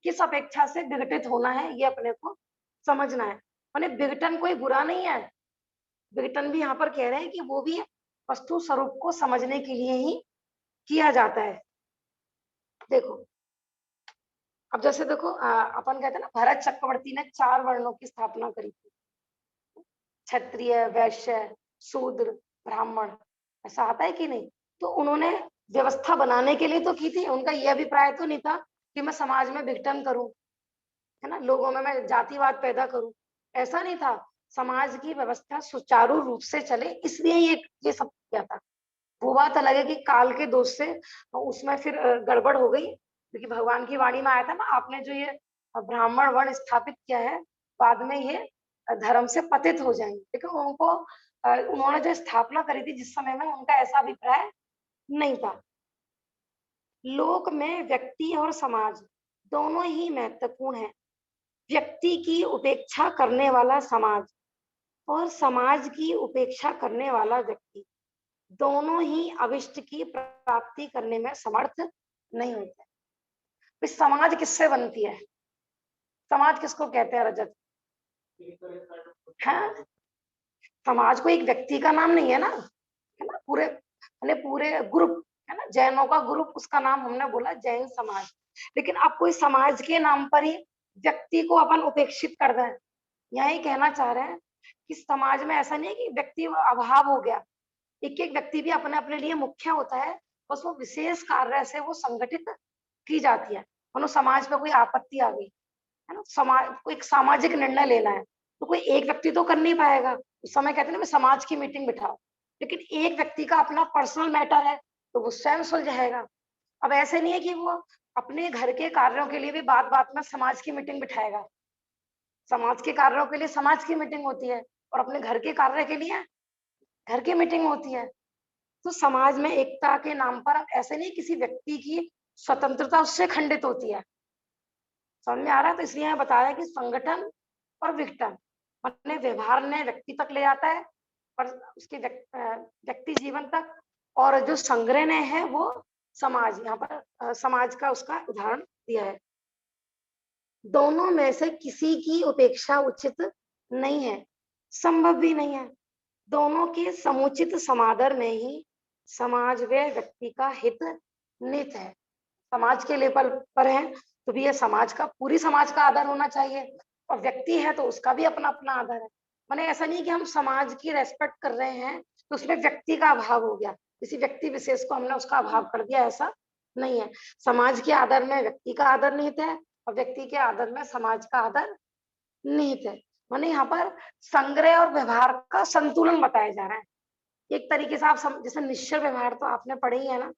किस अपेक्षा से विघटित होना है, ये अपने को समझना है। माने विघटन कोई बुरा नहीं है, विघटन भी यहाँ पर कह रहे हैं कि वो भी वस्तु स्वरूप को समझने के लिए ही किया जाता है। देखो अब जैसे देखो अपन कहते हैं ना, भरत चक्रवर्ती ने 4 वर्णों की स्थापना करी थी, क्षत्रिय वैश्य शूद्र ब्राह्मण, ऐसा आता है कि नहीं। तो उन्होंने व्यवस्था बनाने के लिए तो की थी, उनका यह अभिप्राय तो नहीं था कि मैं समाज में विघटन करूं, है ना, लोगों में मैं जातिवाद पैदा करूं, ऐसा नहीं था। समाज की व्यवस्था सुचारू रूप से चले इसलिए ये सब किया था। वो बात अलग है कि काल के दोष से उसमें फिर गड़बड़ हो गई, क्योंकि भगवान की वाणी में आया था ना, आपने जो ये ब्राह्मण वर्ण स्थापित किया है, बाद में ये धर्म से पतित हो जाएंगे। लेकिन उनको उन्होंने जो स्थापना करी थी जिस समय में, उनका ऐसा अभिप्राय नहीं था। लोक में व्यक्ति और समाज दोनों ही महत्वपूर्ण है। व्यक्ति की उपेक्षा करने वाला समाज और समाज की उपेक्षा करने वाला व्यक्ति दोनों ही अविष्ट की प्राप्ति करने में समर्थ नहीं होते। समाज किससे बनती है? समाज किसको कहते हैं रजत? है, समाज को एक व्यक्ति का नाम नहीं है ना, है ना, पूरे पूरे ग्रुप, है ना, जैनों का ग्रुप, उसका नाम हमने बोला जैन समाज। लेकिन अब कोई समाज के नाम पर ही व्यक्ति को अपन उपेक्षित कर दें, यही कहना चाह रहे हैं कि समाज में ऐसा नहीं है कि व्यक्ति अभाव हो गया, एक एक व्यक्ति भी अपने अपने लिए मुख्य होता है, बस वो विशेष कार्य से वो संगठित की जाती है। मानो समाज पे कोई आपत्ति आ गई, है ना, समाज को एक सामाजिक निर्णय लेना है, तो कोई एक व्यक्ति तो कर नहीं पाएगा, उस समय कहते हैं ना समाज की मीटिंग बिठाओ, लेकिन एक व्यक्ति का अपना पर्सनल मैटर है तो वो स्वयं सुलझाएगा। अब ऐसे नहीं है कि वो अपने घर के कार्यों के लिए भी बात बात में समाज की मीटिंग बिठाएगा, समाज के कार्यों के लिए समाज की मीटिंग होती है और अपने घर के कार्य के लिए घर की मीटिंग होती है। तो समाज में एकता के नाम पर ऐसे नहीं किसी व्यक्ति की स्वतंत्रता उससे खंडित होती है। समझ में आ रहा है? तो इसलिए मैं बताया कि संगठन और विघटन अपने व्यवहार ने व्यक्ति तक ले जाता है और उसके व्यक्ति जीवन तक, और जो संग्रह ने है वो समाज, यहाँ पर समाज का उसका उदाहरण दिया है। दोनों में से किसी की उपेक्षा उचित नहीं है, संभव भी नहीं है। दोनों के समुचित समादर में ही समाज व व्यक्ति का हित निहित है। समाज के लेवल पर है तो भी ये समाज का, पूरी समाज का आदर होना चाहिए, और व्यक्ति है तो उसका भी अपना अपना आदर है। माने ऐसा नहीं कि हम समाज की रेस्पेक्ट कर रहे हैं तो उसमें व्यक्ति का अभाव हो गया, किसी व्यक्ति विशेष को हमने उसका अभाव कर दिया, ऐसा नहीं है। समाज के आदर में व्यक्ति का आदर निहित है और व्यक्ति के आदर में समाज का आदर निहित है। माने यहाँ पर संग्रह और व्यवहार का संतुलन बताया जा रहा है। एक तरीके से आप जैसे निश्चय व्यवहार तो आपने पढ़े ही है ना,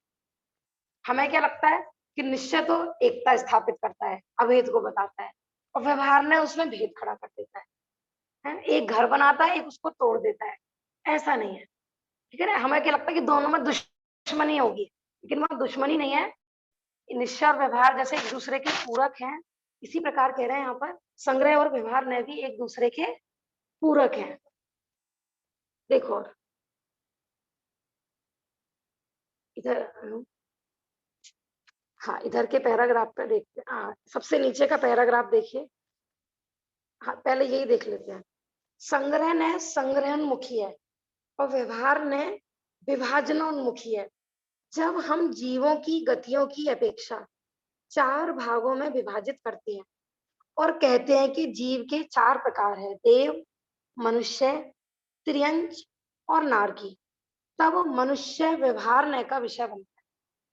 हमें क्या लगता है कि निश्चय तो एकता स्थापित करता है, अभेद को बताता है, और व्यवहार ने उसमें भेद खड़ा कर देता है? एक घर बनाता है, एक उसको तोड़ देता है, ऐसा नहीं है, ठीक है ना। हमें क्या लगता है कि दोनों में दुश्मनी होगी, लेकिन वह दुश्मनी नहीं है। निश्चय और व्यवहार जैसे एक दूसरे के पूरक हैं, इसी प्रकार कह रहे हैं यहाँ पर संग्रह और व्यवहार ने भी एक दूसरे के पूरक हैं। देखो इधर, हाँ इधर के पैराग्राफ पे देखते हैं, हाँ सबसे नीचे का पैराग्राफ देखिए। हाँ पहले यही देख लेते हैं। संग्रह ने संग्रहणमुखी है और व्यवहार ने विभाजनोन्मुखी है। जब हम जीवों की गतियों की अपेक्षा चार भागों में विभाजित करते हैं और कहते हैं कि जीव के चार प्रकार है, देव, मनुष्य, त्रियंच और नारकी, तब मनुष्य व्यवहार नय का विषय बनता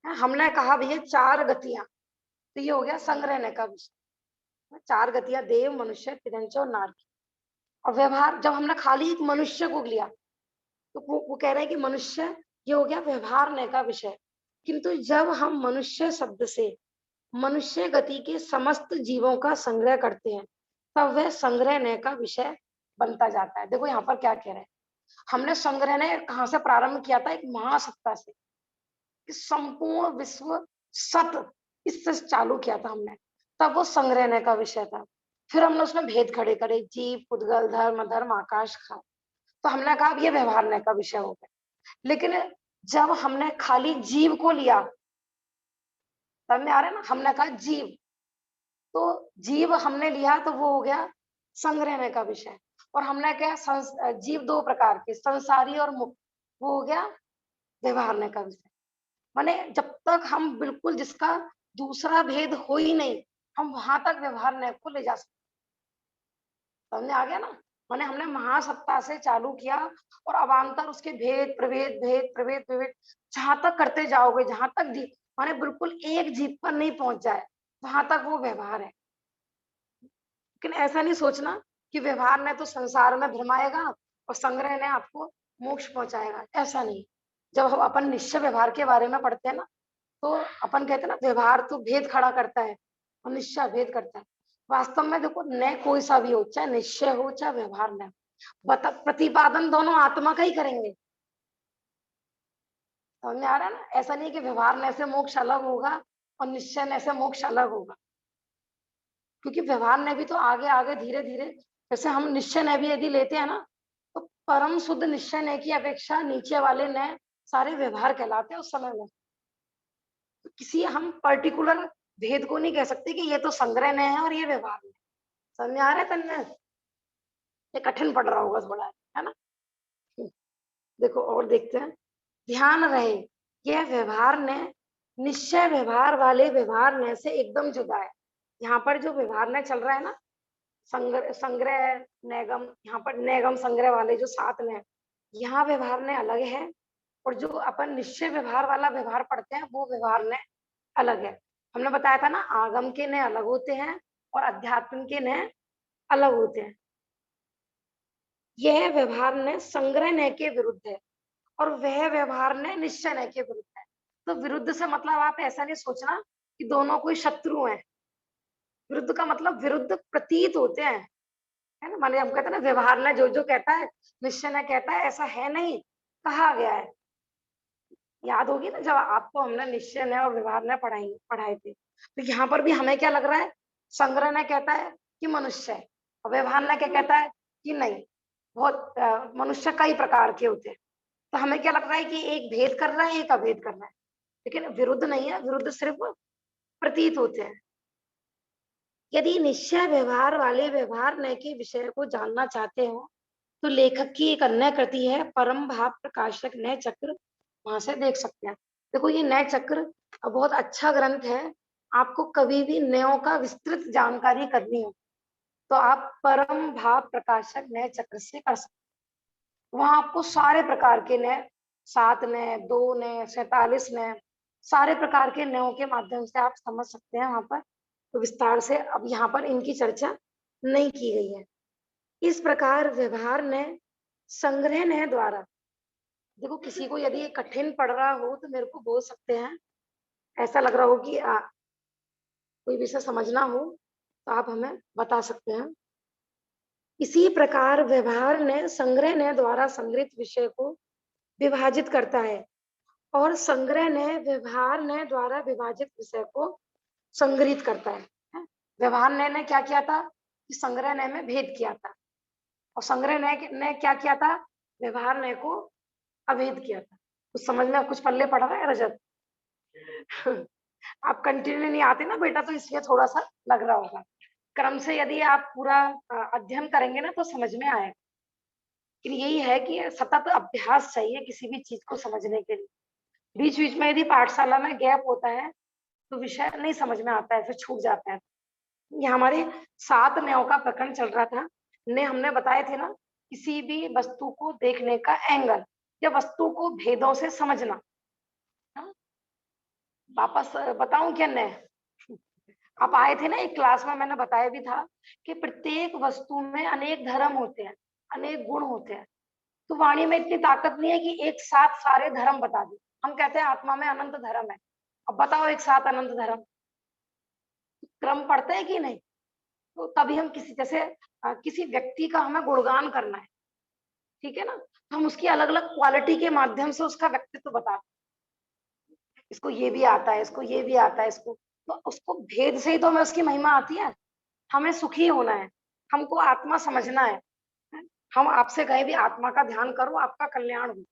है। हमने कहा भैया चार गतियां, तो ये हो गया संग्रह नय का विषय। चार गतियां, देव, मनुष्य, त्रियंच और नारकी। और व्यवहार, जब हमने खाली एक मनुष्य को लिया तो वो कह रहे हैं कि मनुष्य, ये हो गया व्यवहार नय का विषय। किंतु जब हम मनुष्य शब्द से मनुष्य गति के समस्त जीवों का संग्रह करते हैं तब वह संग्रह नय का विषय बनता जाता है। देखो यहाँ पर क्या कह रहे हैं, हमने संग्रह ने कहां से प्रारंभ किया था? एक महासत्ता से, कि संपूर्ण विश्व सत, इससे चालू किया था हमने, तब वो संग्रह नय का विषय था। फिर हमने उसमें भेद खड़े करे, जीव, पुद्गल, धर्म, अधर्म, आकाश, खाल, तो हमने कहा ये व्यवहार नय का विषय हो गया। लेकिन जब हमने खाली जीव को लिया, तब में आ रहा है ना, हमने कहा जीव, तो जीव हमने लिया तो वो हो गया संग्रहण का विषय। और हमने क्या, जीव दो प्रकार के, संसारी और मुक्त, वो हो गया व्यवहार का विषय। माने जब तक हम बिल्कुल जिसका दूसरा भेद हो ही नहीं, हम वहां तक व्यवहार को ले जा सकते। समझ आ गया ना? माने हमने महासत्ता से चालू किया और अवान्तर उसके भेद प्रभेद, भेद प्रभेद प्रभेद, जहां तक करते जाओगे, जहां तक माने बिल्कुल एक जीव पर नहीं पहुंच जाए, वहां तक वो व्यवहार है। लेकिन ऐसा नहीं सोचना कि व्यवहार ने तो संसार में भ्रमाएगा और संग्रह ने आपको मोक्ष पहुंचाएगा, ऐसा नहीं। जब हम अपन निश्चय व्यवहार के बारे में पढ़ते हैं ना, तो अपन कहते हैं ना व्यवहार तो भेद खड़ा करता है और निश्चय भेद करता है। वास्तव में देखो, न कोई सा भी हो, चाहे निश्चय हो चाहे व्यवहार न, प्रतिपादन दोनों आत्मा का ही करेंगे। समझ में आ रहा है ना? ऐसा नहीं कि व्यवहार न से मोक्ष अलग होगा और निश्चय न से मोक्ष अलग होगा, क्योंकि व्यवहार ने भी तो आगे आगे धीरे धीरे, जैसे हम निश्चय ने भी यदि लेते हैं ना, तो परम शुद्ध निश्चय ने की अपेक्षा नीचे वाले ने सारे व्यवहार कहलाते हैं उस समय में। तो किसी हम पर्टिकुलर भेद को नहीं कह सकते कि ये तो संग्रह नय है और ये व्यवहार नय। समझ में आ रहा है तन्मय? ये कठिन पड़ रहा होगा थोड़ा, है ना? देखो और देखते हैं। ध्यान रहे, यह व्यवहार ने निश्चय व्यवहार वाले व्यवहार ने से एकदम जुदा है। यहाँ पर जो व्यवहार ने चल रहा है ना, संग्रह नैगम, यहाँ पर नैगम संग्रह वाले जो सात ने, यहाँ व्यवहार ने अलग है, और जो अपन निश्चय व्यवहार वाला व्यवहार पढ़ते हैं वो व्यवहार ने अलग है। हमने बताया था ना, आगम के नय अलग होते हैं और अध्यात्म के नय अलग होते हैं। यह व्यवहार ने संग्रह नय के विरुद्ध है और वह व्यवहार ने निश्चय नय के विरुद्ध है। तो विरुद्ध से मतलब आप ऐसा नहीं सोचना कि दोनों कोई शत्रु हैं। विरुद्ध का मतलब विरुद्ध प्रतीत होते हैं, है ना? माने हम कहते हैं ना, व्यवहार ने जो जो कहता है निश्चय ने कहता है, ऐसा है नहीं, कहा गया है। याद होगी ना, जब आपको हमने निश्चय ने और व्यवहार ने पढ़ाए थे, तो यहाँ पर भी हमें क्या लग रहा है, संग्रह ने कहता है कि मनुष्य है, और व्यवहार ने क्या कहता है कि नहीं, बहुत मनुष्य कई प्रकार के होते हैं। तो हमें क्या लग रहा है कि एक भेद कर रहा है, एक अभेद कर रहा है, लेकिन विरुद्ध नहीं है, विरुद्ध सिर्फ प्रतीत होते हैं। यदि निश्चय व्यवहार वाले व्यवहार नय के विषय को जानना चाहते हो, तो लेखक की एक अन्य कृति है परम भाव प्रकाशक नय चक्र, वहां से देख सकते हैं। देखो ये नय चक्र बहुत अच्छा ग्रंथ है। आपको कभी भी नयों का विस्तृत जानकारी करनी हो तो आप परम भाव प्रकाशक नय चक्र से कर सकते हैं। वहां आपको सारे प्रकार के नय, 7 नय, 2 नय, 47 नय, सारे प्रकार के नयों के माध्यम से आप समझ सकते हैं वहां पर। तो विस्तार से अब यहाँ पर इनकी चर्चा नहीं की गई है। इस प्रकार व्यवहार ने संग्रह नय द्वारा, देखो किसी को यदि ये कठिन पड़ रहा हो तो मेरे को बोल सकते हैं, ऐसा लग रहा हो कि कोई विषय समझना हो तो आप हमें बता सकते हैं। इसी प्रकार व्यवहार ने संग्रह नय द्वारा संग्रहित विषय को विभाजित करता है और संग्रह नय व्यवहार नय द्वारा विभाजित विषय को संग्रहित करता है। व्यवहार नय ने क्या किया था कि संग्रह नय में भेद किया था, और संग्रह नय ने क्या किया था, व्यवहार नय को अभेद किया था। कुछ समझ में, कुछ पल्ले पड़ रहा है रजत? आप कंटिन्यू नहीं आते ना बेटा, तो इसलिए थोड़ा सा लग रहा होगा। क्रम से यदि आप पूरा अध्ययन करेंगे ना तो समझ में आएगा। लेकिन यही है कि सतत अभ्यास चाहिए किसी भी चीज को समझने के लिए। बीच बीच में यदि पाठशाला में गैप होता है तो विषय नहीं समझ में आता है, फिर छूट जाता है। ये हमारे 7 नयों का प्रकरण चल रहा था। ने हमने बताए थे ना, किसी भी वस्तु को देखने का एंगल या वस्तु को भेदों से समझना। वापस बताऊं क्या नए? आप आए थे ना एक क्लास में, मैंने बताया भी था कि प्रत्येक वस्तु में अनेक धर्म होते हैं, अनेक गुण होते हैं। तो वाणी में इतनी ताकत नहीं है कि एक साथ सारे धर्म बता दे। हम कहते हैं आत्मा में अनंत धर्म है, अब बताओ एक साथ अनंत धर्म, क्रम पड़ता है कि नहीं? तो तभी हम किसी, जैसे किसी व्यक्ति का हमें गुणगान करना है, ठीक है ना, तो हम उसकी अलग अलग क्वालिटी के माध्यम से उसका व्यक्तित्व बताते हैं। इसको ये भी आता है, इसको ये भी आता है, इसको, तो उसको भेद से ही तो हमें उसकी महिमा आती है। हमें सुखी होना है, हमको आत्मा समझना है। हम आपसे कहें भी आत्मा का ध्यान करो, आपका कल्याण हो,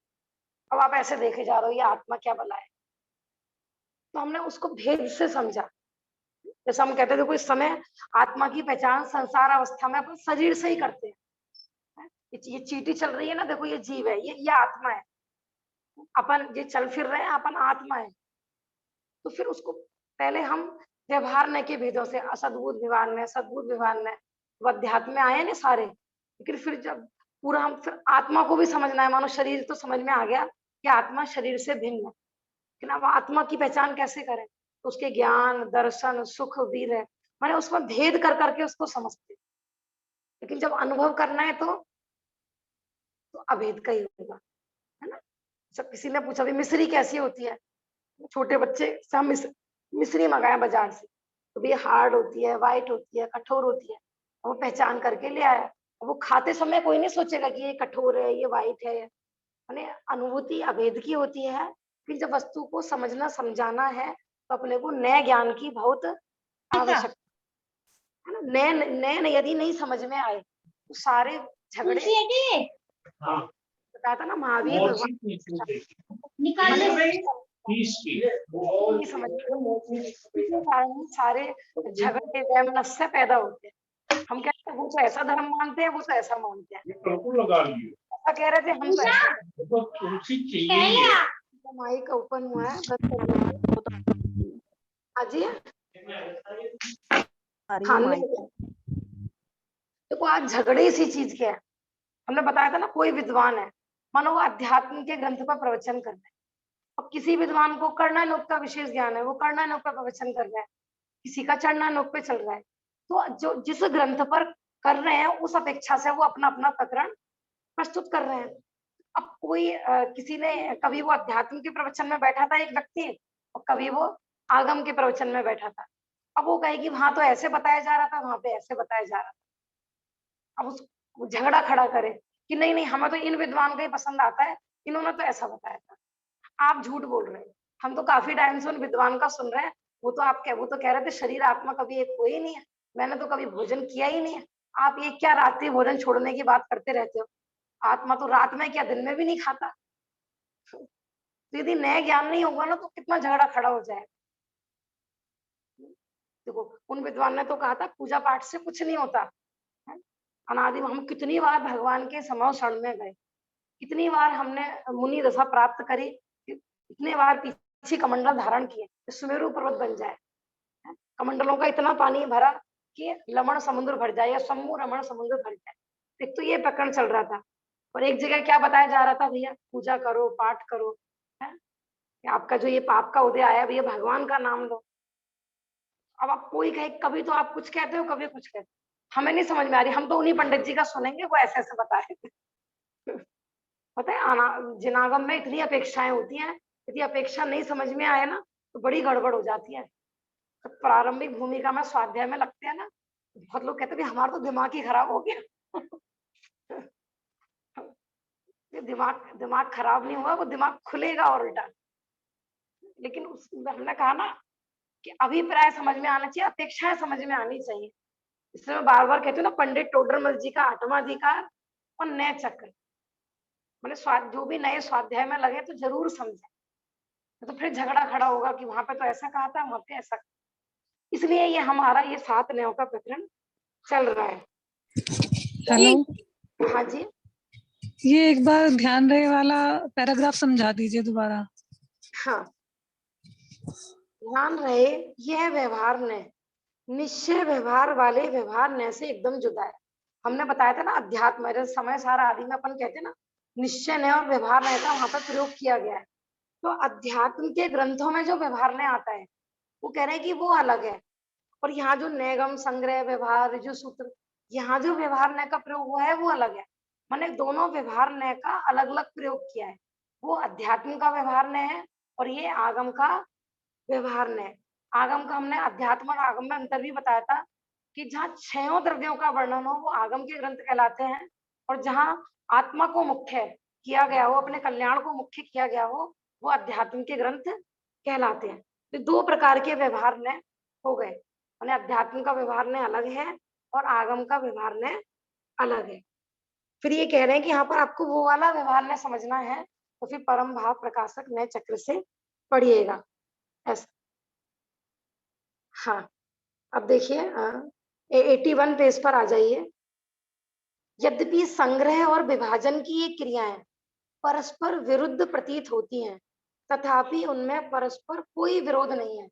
अब आप ऐसे देखे जा रहे हो ये आत्मा क्या भला है, तो हमने उसको भेद से समझा। जैसे हम कहते थे कोई समय आत्मा की पहचान संसार अवस्था में अपन शरीर से ही करते हैं। ये चींटी चल रही है ना, देखो ये जीव है, ये आत्मा है। अपन ये चल फिर रहे हैं, अपन आत्मा है। तो फिर उसको पहले हम व्यवहार न के भेदों से, असद्भुत व्यवहार न, सद्भुत व्यवहार न, वो अध्यात्म में आए ना सारे। लेकिन फिर जब पूरा हम फिर आत्मा को भी समझना है, मानो शरीर तो समझ में आ गया कि आत्मा शरीर से भिन्न है, लेकिन अब आत्मा की पहचान कैसे करें? तो उसके ज्ञान, दर्शन, सुख, वीर है, माने उसमें भेद कर करके उसको समझते। लेकिन जब अनुभव करना है तो अभेद का ही होगा, है ना? सब किसी ने पूछा भी मिश्री कैसी होती है, छोटे बच्चे से हम मिश्री मंगाए बाजार से, तो भी हार्ड होती है, व्हाइट होती है, कठोर होती है, वो पहचान करके ले आया। वो खाते समय कोई नहीं सोचेगा कि ये कठोर है, ये व्हाइट है, माने अनुभूति अभेद की होती है। फिर जब वस्तु को समझना समझाना है तो अपने को नए ज्ञान की बहुत आवश्यकता है ना। नए नए यदि नहीं समझ में आए तो सारे झगड़े, बताया था ना महावीर भगवान, नहीं समझ इसी कारण सारे झगड़े वैमनस्य पैदा होते हैं। हम कहते हैं वो तो ऐसा धर्म मानते हैं, वो तो ऐसा मानते हैं, ऐसा कह रहे थे, हम तो ऐसा माइक ओपन हुआ है, बस कर लो। हाँ जी, हाँ देखो आज झगड़े इसी चीज के हैं। हमने बताया था ना, कोई विद्वान है, मानो वो अध्यात्म के ग्रंथ पर प्रवचन कर रहे हैं, और किसी विद्वान को कर्णालोक का विशेष ज्ञान है, वो कर्णालोक का प्रवचन कर रहा है, किसी का चरणालोक पे चल रहा है, तो जो जिस ग्रंथ पर कर रहे हैं उस अपेक्षा से वो अपना अपना प्रकरण प्रस्तुत कर रहे हैं। अब कोई किसी ने कभी वो अध्यात्म के प्रवचन में बैठा था एक व्यक्ति, और कभी वो आगम के प्रवचन में बैठा था। अब वो कहेगी वहां तो ऐसे बताया जा रहा था, वहां पे ऐसे बताया जा रहा था। अब उस झगड़ा खड़ा करे कि नहीं नहीं हमें तो इन विद्वान का ही पसंद आता है, इन्होंने तो ऐसा बताया था। आप झूठ बोल रहे हैं, हम तो काफी टाइम से उन विद्वान का सुन रहे हैं। वो तो कह रहे थे शरीर आत्मा कभी एक हुए ही नहीं है, मैंने तो कभी भोजन किया ही नहीं है। आप ये क्या रात्रि भोजन छोड़ने की बात करते रहते हो? आत्मा तो रात में क्या दिन में भी नहीं खाता। तो यदि नया ज्ञान नहीं होगा ना तो कितना झगड़ा खड़ा हो जाएगा। देखो उन विद्वान ने तो कहा था पूजा पाठ से कुछ नहीं होता है? अनादि हम कितनी बार भगवान के समव शरण में गए, कितनी बार हमने मुनि दशा प्राप्त करी, कितने बार पीछे कमंडल धारण किए, सुमेरु पर्वत बन जाए, कमंडलों का इतना पानी भरा कि लवण समुद्र भर जाए या समूह रमण समुद्र भर जाए। एक तो ये प्रकरण चल रहा था, और एक जगह क्या बताया जा रहा था, भैया पूजा करो पाठ करो, है आपका जो ये पाप का उदय आया भैया भगवान का नाम लो। अब आप कोई कहे, कभी तो आप कुछ कहते हो कभी कुछ कहते हो, हमें नहीं समझ में आ रही, हम तो उन्हीं पंडित जी का सुनेंगे, वो ऐसे ऐसे बताए पता है जिनागम में इतनी अपेक्षाएं होती हैं, यदि अपेक्षा नहीं समझ में आए ना तो बड़ी गड़बड़ हो जाती है। तो प्रारंभिक भूमिका में स्वाध्याय में लगते हैं ना, बहुत लोग कहते हैं हमारा तो दिमाग ही खराब हो गया ये दिमाग दिमाग खराब नहीं हुआ, वो दिमाग खुलेगा और उल्टा। लेकिन उसमें हमने कहा ना कि अभिप्राय समझ में आना चाहिए, अपेक्षाएं समझ में आनी चाहिए। इसलिए मैं बार बार कहती हूँ ना, पंडित टोडरमल जी का 8वां अधिकार और नए चक्र, मैंने जो भी नए स्वाध्याय में लगे तो जरूर समझे, तो फिर झगड़ा खड़ा होगा कि वहां पे तो ऐसा कहा था, वहां पे ऐसा। इसलिए ये हमारा ये 7 न्यायों का प्रकरण चल रहा है। हेलो, हाँ जी, ये एक बार ध्यान रहे वाला पैराग्राफ समझा दीजिए दोबारा। हाँ ध्यान रहे, यह व्यवहार ने निश्चय व्यवहार वाले व्यवहार ने से एकदम जुदा है। हमने बताया था ना अध्यात्म समय सारा आदि में अपन कहते हैं ना, निश्चय ने और व्यवहार ने का वहां पर प्रयोग किया गया है। तो अध्यात्म के ग्रंथों में जो व्यवहार ने आता है वो कह रहे हैं कि वो अलग है, और यहाँ जो नैगम संग्रह व्यवहार जो सूत्र, यहाँ जो व्यवहार न्याय का प्रयोग हुआ है वो अलग है। मैंने दोनों व्यवहार न्याय का अलग अलग प्रयोग किया है, वो अध्यात्म का व्यवहार न्याय है और ये आगम का व्यवहार न्याय। आगम का हमने अध्यात्म और आगम में अंतर भी बताया था कि जहाँ 6 द्रव्यों का वर्णन हो वो आगम के ग्रंथ कहलाते हैं, और जहाँ आत्मा को मुख्य किया गया हो, अपने कल्याण को मुख्य किया गया हो, वो अध्यात्म के ग्रंथ कहलाते हैं। तो 2 प्रकार के व्यवहार न्याय हो गए, माने अध्यात्म का व्यवहार न्याय अलग है और आगम का व्यवहार न्याय अलग है। फिर ये कह रहे हैं कि यहाँ पर आपको वो वाला व्यवहार न्याय समझना है तो फिर परम भाव प्रकाशक न्याय चक्र से पढ़िएगा ऐसा। हाँ अब देखिए 81 पेज पर आ जाइए। यद्यपि संग्रह और विभाजन की ये क्रियाएं परस्पर विरुद्ध प्रतीत होती हैं, तथापि उनमें परस्पर कोई विरोध नहीं है,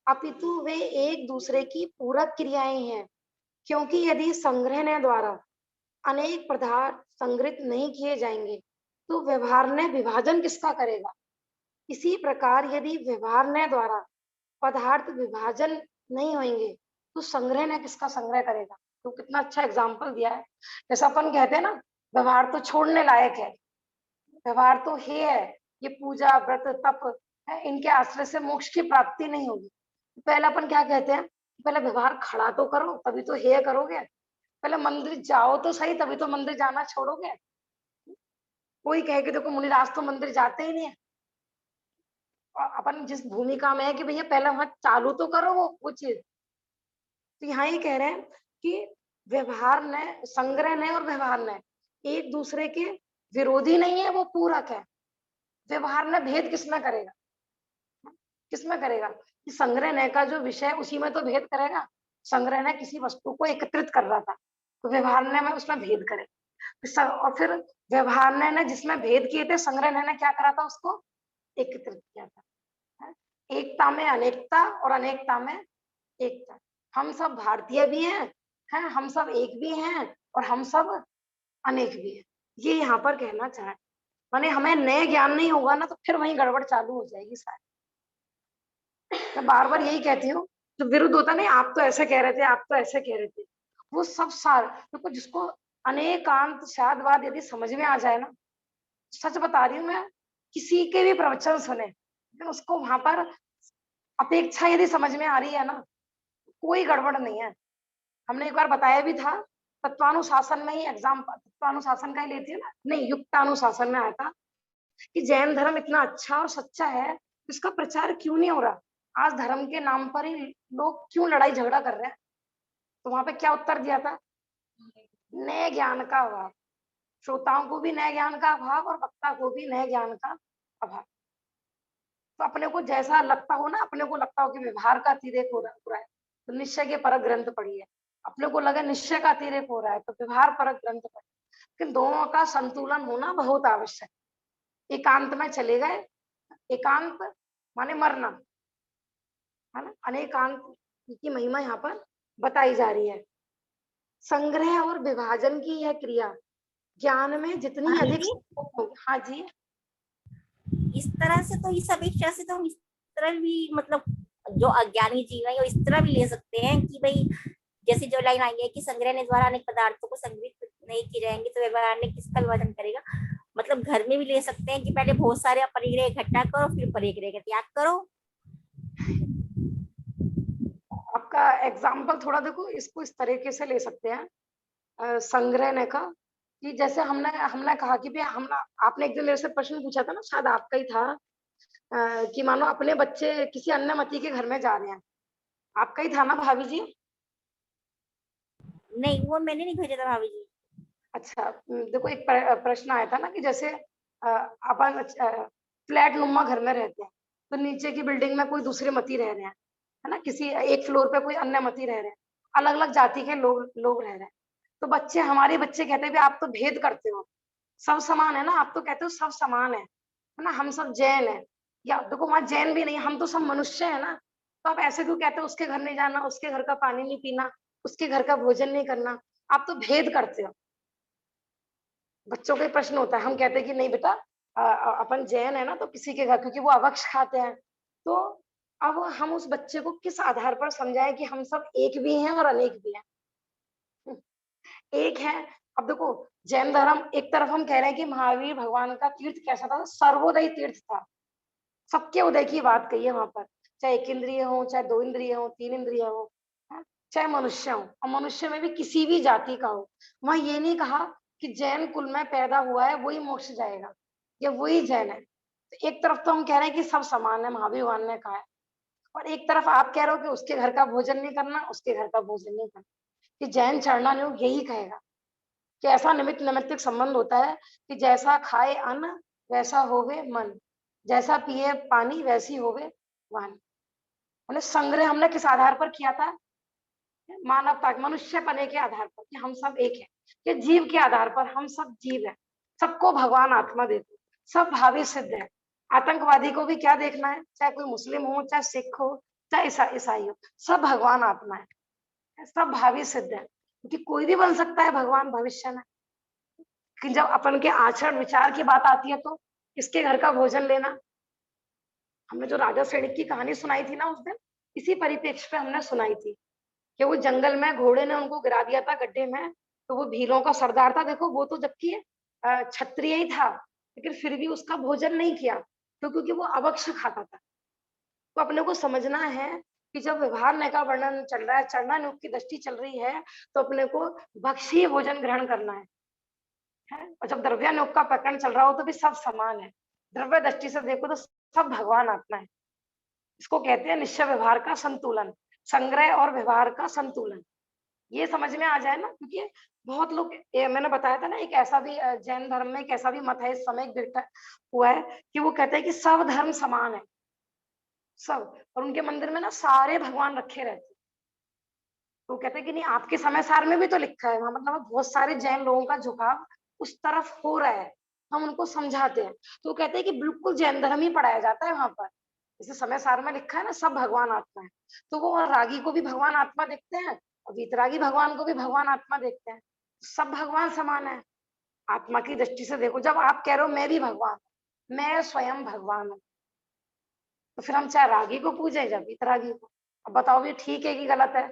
अपितु वे एक दूसरे की पूरक क्रियाएं हैं। क्योंकि यदि संग्रहण द्वारा अनेक पदार्थ संग्रहित नहीं किए जाएंगे तो व्यवहार विभाजन किसका करेगा। इसी प्रकार यदि व्यवहार द्वारा पदार्थ विभाजन नहीं होंगे तो संग्रह ने किसका संग्रह करेगा। तो कितना अच्छा एग्जाम्पल दिया है। जैसा अपन कहते हैं ना, व्यवहार तो छोड़ने लायक है, व्यवहार तो हे है, ये पूजा व्रत तप है, इनके आश्रय से मोक्ष की प्राप्ति नहीं होगी। पहले अपन क्या कहते हैं, पहले व्यवहार खड़ा तो करो तभी तो हे करोगे, पहले मंदिर जाओ तो सही तभी तो मंदिर जाना छोड़ोगे। कोई कहे कि देखो मुनिराज तो मंदिर जाते ही नहीं है, अपन जिस भूमिका में है कि भैया पहले वहां चालू तो करो वो चीज। तो यहाँ ये कह रहे हैं कि व्यवहार ने संग्रह ने और व्यवहार ने एक दूसरे के विरोधी नहीं है, वो पूरक है। व्यवहार ने भेद किसमें करेगा, किसमें करेगा? कि संग्रहणय का जो विषय उसी में तो भेद करेगा। संग्रहणय किसी वस्तु को एकत्रित कर रहा था, तो व्यवहारण्य में उसमें भेद करे। और फिर व्यवहारण्य ने जिसमें भेद किए थे, संग्रहणय ने क्या करा था? उसको एकत्रित किया था। है? एकता में अनेकता और अनेकता में एकता। हम सब भारतीय भी हैं, हम सब एक भी हैं और हम सब अनेक भी हैं। ये यहाँ पर कहना चाहे, माने हमें नए ज्ञान नहीं होगा ना, तो फिर वहीं गड़बड़ चालू हो जाएगी शायद। मैं बार बार यही कहती हूँ, जो विरुद्ध होता नहीं, आप तो ऐसे कह रहे थे, आप तो ऐसे कह रहे थे, वो सब सार देखो, जिसको अनेकांत शादवाद यदि समझ में आ जाए ना, सच बता रही हूँ मैं, किसी के भी प्रवचन सुने, लेकिन उसको वहां पर अपेक्षा यदि समझ में आ रही है ना, कोई गड़बड़ नहीं है। हमने एक बार बताया भी था, तत्वानुशासन में ही एग्जाम, तत्वानुशासन का ही लेती है ना, नहीं युक्तानुशासन में आया था कि जैन धर्म इतना अच्छा और सच्चा है, इसका प्रचार क्यों नहीं हो रहा? आज धर्म के नाम पर ही लोग क्यों लड़ाई झगड़ा कर रहे हैं? तो वहां पे क्या उत्तर दिया था? नए ज्ञान का अभाव। श्रोताओं को भी नए ज्ञान का अभाव और वक्ता को भी नए ज्ञान का अभाव। तो अपने को जैसा लगता हो ना, अपने को लगता हो कि व्यवहार का अतिरेक हो रहा है, तो निश्चय के परक ग्रंथ पढ़िए। अपने को लगे निश्चय का अतिरेक हो रहा है, तो व्यवहार परक ग्रंथ पढ़िए। लेकिन दोनों का संतुलन होना बहुत आवश्यक है। एकांत में चले गए, एकांत माने मरना, है ना? अनेकांत की महिमा यहाँ पर बताई जा रही है। संग्रह और विभाजन की यह क्रिया ज्ञान में जितनी हाँ अधिक जी, हाँ जी, इस तरह से तो इस अपेक्षा से तो हम इस तरह भी मतलब जो अज्ञानी जीव है वो इस तरह भी ले सकते हैं कि भाई जैसे जो लाइन आई है कि संग्रहण द्वारा अनेक पदार्थों को संग्रहित नहीं किए जाएंगे तो व्यवहार ने किसका विभाजन करेगा। मतलब घर में भी ले सकते हैं कि पहले बहुत सारे परिग्रह इकट्ठा करो फिर परिग्रह का त्याग करो। आपका एग्जाम्पल थोड़ा देखो, इसको इस तरीके से ले सकते हैं संग्रहण का, कि जैसे हमने हमने कहा कि भैया हम, आपने एक दिन मेरे से प्रश्न पूछा था ना, शायद आपका ही था, कि मानो अपने बच्चे किसी अन्य मती के घर में जा रहे हैं, आपका ही था ना भाभी जी? नहीं वो मैंने नहीं भेजा था भाभी जी। अच्छा, देखो एक प्रश्न आया था ना कि जैसे अपन फ्लैट नुमा घर में रहते हैं, तो नीचे की बिल्डिंग में कोई दूसरे मती रह रहे हैं, है ना, किसी एक फ्लोर पे कोई अन्य मती रह रहे हैं, अलग अलग जाति के लोग लोग रह रहे हैं। तो बच्चे, हमारे बच्चे कहते हैं भी आप तो भेद करते हो, सब समान है ना, आप तो कहते हो सब समान है ना, हम सब जैन है। या देखो वहां जैन भी नहीं, हम तो सब मनुष्य है ना, तो आप ऐसे क्यों कहते हो उसके घर नहीं जाना, उसके घर का पानी नहीं पीना, उसके घर का भोजन नहीं करना, आप तो भेद करते हो। बच्चों का ही प्रश्न होता है, हम कहते हैं कि नहीं बेटा, अपन जैन है ना, तो किसी के घर, क्योंकि वो अभक्ष खाते हैं, तो अब हम उस बच्चे को किस आधार पर समझाएं कि हम सब एक भी हैं और अनेक भी हैं? एक है। अब देखो, जैन धर्म एक तरफ हम कह रहे हैं कि महावीर भगवान का तीर्थ कैसा था, सर्वोदय तीर्थ था, सबके उदय की बात कही है वहां पर, चाहे एक इंद्रिय हो, चाहे दो इंद्रिय हो, तीन इंद्रिय हो, हाँ? चाहे मनुष्य हो, और मनुष्य में भी किसी भी जाति का हो। वहां ये नहीं कहा कि जैन कुल में पैदा हुआ है वही मोक्ष जाएगा या वही जैन है। तो एक तरफ तो हम कह रहे हैं कि सब समान है, महावीर भगवान ने कहा है, और एक तरफ आप कह रहे हो कि उसके घर का भोजन नहीं करना, उसके घर का भोजन नहीं करना। कि जैन चरणानुग यही कहेगा कि ऐसा निमित्त नैमित्तिक संबंध होता है कि जैसा खाए अन्न वैसा होवे मन, जैसा पिए पानी वैसी होवे वाणी। मैंने संग्रह हमने किस आधार पर किया था? मानवता, मनुष्य पने के आधार पर कि हम सब एक है, कि जीव के आधार पर हम सब जीव है, सबको भगवान आत्मा देते, सब भावी सिद्ध है। आतंकवादी को भी क्या देखना है, चाहे कोई मुस्लिम हो, चाहे सिख हो, चाहे ईसाई हो, सब भगवान आत्मा है, सब भावी सिद्ध है, क्योंकि कोई भी बन सकता है भगवान भविष्य में। कि जब अपन के आचरण विचार की बात आती है, तो किसके घर का भोजन लेना? हमने जो राजा सैनिक की कहानी सुनाई थी ना उस दिन, इसी परिप्रेक्ष्य पे हमने सुनाई थी कि वो जंगल में घोड़े ने उनको गिरा दिया था गड्ढे में, तो वो भीलों का सरदार था, देखो वो तो जबकि क्षत्रिय ही था, लेकिन फिर भी उसका भोजन नहीं किया, तो क्योंकि वो अभक्ष खाता था। तो अपने को समझना है कि जब व्यवहार नय का वर्णन चल रहा है, चरणानुग की दृष्टि चल रही है, तो अपने को भक्षी भोजन ग्रहण करना है। और जब द्रव्यानुग का प्रकरण चल रहा हो, तो भी सब समान है। द्रव्य दृष्टि से देखो तो सब भगवान आत्मा है। इसको कहते हैं निश्चय व्यवहार का संतुलन, संग्रह और व्यवहार का संतुलन। ये समझ में आ जाए ना, क्योंकि बहुत लोग, मैंने बताया था ना, एक ऐसा भी जैन धर्म में एक ऐसा भी मत है, इस समय एक हुआ है कि वो कहते हैं कि सब धर्म समान है। सब। और उनके मंदिर में ना सारे भगवान रखे रहते। तो कहते हैं कि नहीं, आपके समय सार में भी तो लिखा है वहां, मतलब बहुत सारे जैन लोगों का झुकाव उस तरफ हो रहा है, हम उनको समझाते हैं। तो वो कहते हैं कि बिल्कुल जैन धर्म ही पढ़ाया जाता है वहां पर, जैसे समय सार में लिखा है ना, सब भगवान आत्मा है। तो वो रागी को भी भगवान आत्मा देखते हैं और वीतरागी भगवान को भी भगवान आत्मा देखते हैं। सब भगवान समान है आत्मा की दृष्टि से। देखो, जब आप कह रहे हो मैं भी भगवान, मैं स्वयं भगवान हूँ, तो फिर हम चाहे रागी को पूजे या वीतरागी को, अब बताओ ये ठीक है कि गलत है?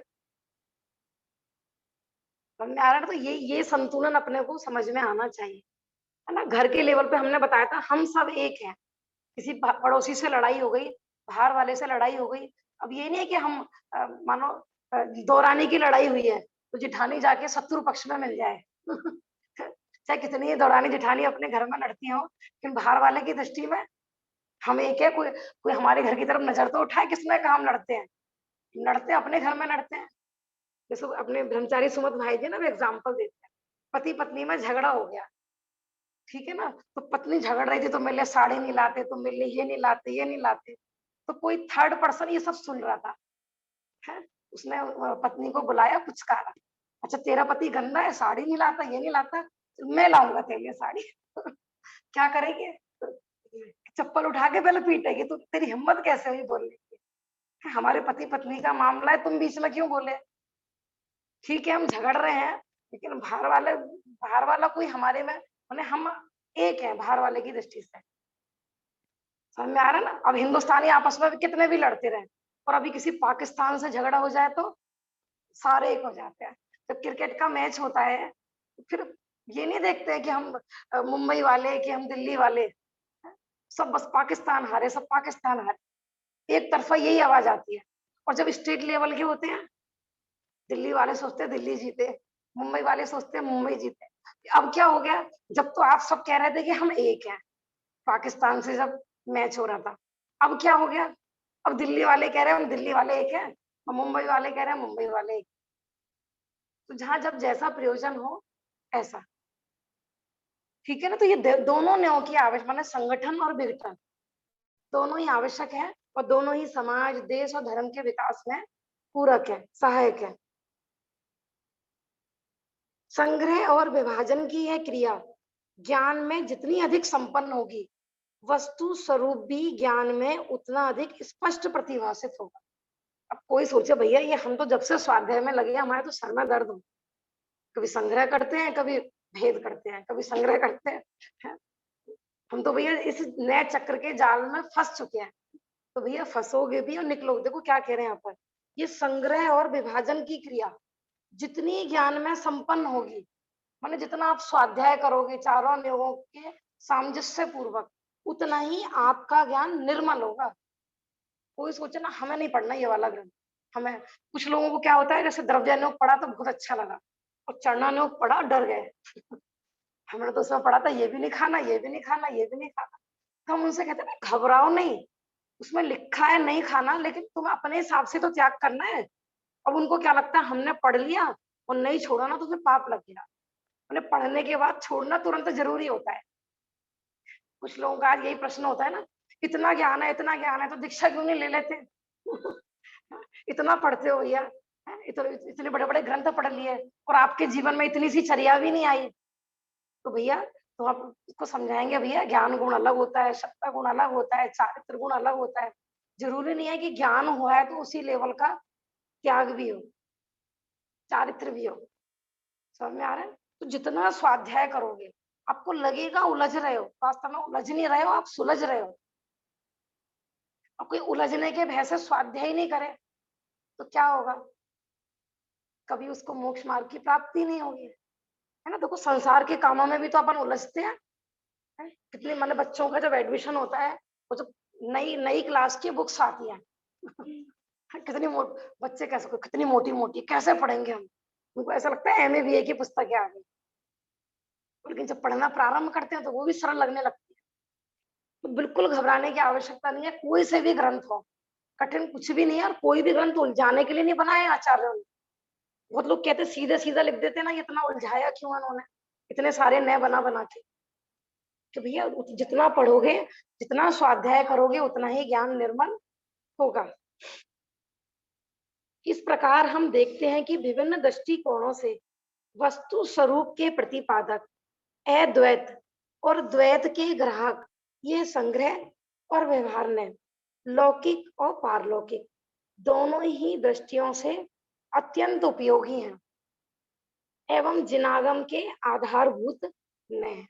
समझ में आ रहा है ना? तो ये संतुलन अपने को समझ में आना चाहिए, है ना। घर के लेवल पे हमने बताया था हम सब एक हैं। किसी पड़ोसी से लड़ाई हो गई, बाहर वाले से लड़ाई हो गई, अब ये नहीं है कि हम मानो दौरानी की लड़ाई हुई है तो जिठानी जाके शत्रु पक्ष में मिल जाए। चाहे कितनी ही दौरानी जिठानी अपने घर में लड़ती हो, लेकिन बाहर वाले की दृष्टि में हम एक है। कोई कोई हमारे घर की तरफ नजर तो उठाए, किसने कहा हम लड़ते हैं? लड़ते अपने घर में लड़ते हैं। जैसे अपने ब्रह्मचारी सुमत भाई जी ना, वो एग्जाम्पल देते हैं, पति पत्नी में झगड़ा हो गया, ठीक है ना, तो पत्नी झगड़ रही थी, तो मेरे लिए साड़ी नहीं लाते, तो मेरे लिए ये नहीं लाते, ये नहीं लाते। तो कोई थर्ड पर्सन ये सब सुन रहा था, है। उसने पत्नी को बुलाया, कुछ कहा, अच्छा तेरा पति गंदा है, साड़ी नहीं लाता, ये नहीं लाता, तो मैं लाऊंगा तेरे लिए साड़ी। क्या करेगी? चप्पल उठा के पहले पीटेगी, तो तेरी हिम्मत कैसे हुई बोलने की? हमारे पति पत्नी का मामला है, तुम बीच में क्यों बोले? ठीक है हम झगड़ रहे हैं, लेकिन बाहर वाला कोई हमारे में, माने हम एक है बाहर वाले की दृष्टि से। समझ में आ रहा है ना? अब हिंदुस्तानी आपस में कितने भी लड़ते रहे, और अभी किसी पाकिस्तान से झगड़ा हो जाए तो सारे एक हो जाते हैं। जब क्रिकेट का मैच होता है तो फिर ये नहीं देखते हैं कि हम मुंबई वाले कि हम दिल्ली वाले, सब बस पाकिस्तान हारे, सब पाकिस्तान हारे, एक तरफा यही आवाज आती है। और जब स्टेट लेवल के होते हैं, दिल्ली वाले सोचते हैं दिल्ली जीते, मुंबई वाले सोचते हैं मुंबई जीते। अब क्या हो गया, जब तो आप सब कह रहे थे कि हम एक हैं, पाकिस्तान से जब मैच हो रहा था, अब क्या हो गया, अब दिल्ली वाले कह रहे हैं हम दिल्ली वाले एक हैं, और मुंबई वाले कह रहे हैं मुंबई वाले एक। तो जहां जब जैसा प्रयोजन हो ऐसा, ठीक है ना। तो ये दोनों न्यों की आवश्यक, माने संगठन और विघटन दोनों ही आवश्यक है, और दोनों ही समाज, देश और धर्म के विकास में पूरक है, सहायक है। संग्रह और विभाजन की यह क्रिया ज्ञान में जितनी अधिक संपन्न होगी, वस्तु स्वरूप भी ज्ञान में उतना अधिक स्पष्ट प्रतिभासित होगा। अब कोई सोचे भैया ये हम तो जब से स्वाध्याय में लगे हमारे तो सर में दर्द हो, कभी संग्रह करते हैं, कभी भेद करते हैं, कभी संग्रह करते हैं। हम तो भैया इस नए चक्र के जाल में फंस चुके हैं। तो भैया फंसोगे भी और निकलोगे। देखो क्या कह रहे हैं यहाँ पर, ये संग्रह और विभाजन की क्रिया जितनी ज्ञान में संपन्न होगी, माने जितना आप स्वाध्याय करोगे चारों नियोगों के सामंजस्य पूर्वक, उतना ही आपका ज्ञान निर्मल होगा। कोई सोचे ना हमें नहीं पढ़ना ये वाला ग्रंथ, हमें, कुछ लोगों को क्या होता है, जैसे द्रव्यानुयोग पढ़ा तो बहुत अच्छा लगा, और चरणानुयोग पढ़ा डर गए। हमने तो उसमें पढ़ा था ये भी नहीं खाना, ये भी नहीं खाना, ये भी नहीं खाना। तो हम उनसे कहते हैं घबराओ नहीं, उसमें लिखा है नहीं खाना, लेकिन तुम्हें अपने हिसाब से तो त्याग करना है। अब उनको क्या लगता है हमने पढ़ लिया और नहीं छोड़ा ना तो फिर पाप लग गया। उन्हें पढ़ने के बाद छोड़ना तुरंत जरूरी होता है। कुछ लोगों का आज यही प्रश्न होता है ना, इतना ज्ञान है, इतना ज्ञान है, तो दीक्षा क्यों नहीं ले लेते? इतना पढ़ते हो भैया, इतने बड़े बड़े ग्रंथ पढ़ लिए और आपके जीवन में इतनी सी चर्या भी नहीं आई, तो भैया तो आप उसको समझाएंगे भैया ज्ञान गुण अलग होता है, सत्ता गुण अलग होता है, चारित्र गुण अलग होता है। जरूरी नहीं है कि ज्ञान हुआ है तो उसी लेवल का त्याग भी हो, चारित्र भी हो। समझ में आ रहा है? तो जितना स्वाध्याय करोगे आपको लगेगा उलझ रहे हो, वास्तव में उलझ नहीं रहे हो, आप सुलझ रहे हो। अब कोई उलझने के भय से स्वाध्याय नहीं करे तो क्या होगा, कभी उसको मोक्ष मार्ग की प्राप्ति नहीं होगी, है ना। देखो संसार के कामों में भी तो अपन उलझते हैं, है? कितने मतलब बच्चों का जब एडमिशन होता है, वो जब नई नई क्लास की बुक्स आती हैं, कितनी बच्चे कैसे, कितनी मोटी मोटी कैसे पढ़ेंगे हम, उनको ऐसा लगता है एमए बीए की पुस्तकें आ गई। लेकिन जब पढ़ना प्रारंभ करते हैं तो वो भी सरल लगने लगती है। तो बिल्कुल घबराने की आवश्यकता नहीं है, कोई से भी ग्रंथ हो, कठिन कुछ भी नहीं है, और कोई भी ग्रंथ उलझाने के लिए नहीं बनाया आचार्यों ने। बहुत लोग कहते सीधे सीधा लिख देते ना, इतना उलझाया क्यों उन्होंने, इतने सारे नए बना बना के। तो भैया जितना पढ़ोगे, जितना स्वाध्याय करोगे, उतना ही ज्ञान निर्मल होगा। इस प्रकार हम देखते हैं कि विभिन्न दृष्टिकोणों से वस्तु स्वरूप के प्रतिपादक, अद्वैत और द्वैत के ग्राहक, ये संग्रह और व्यवहार ने लौकिक और पारलौकिक दोनों ही दृष्टियों से अत्यंत उपयोगी हैं एवं जिनागम के आधारभूत ने हैं।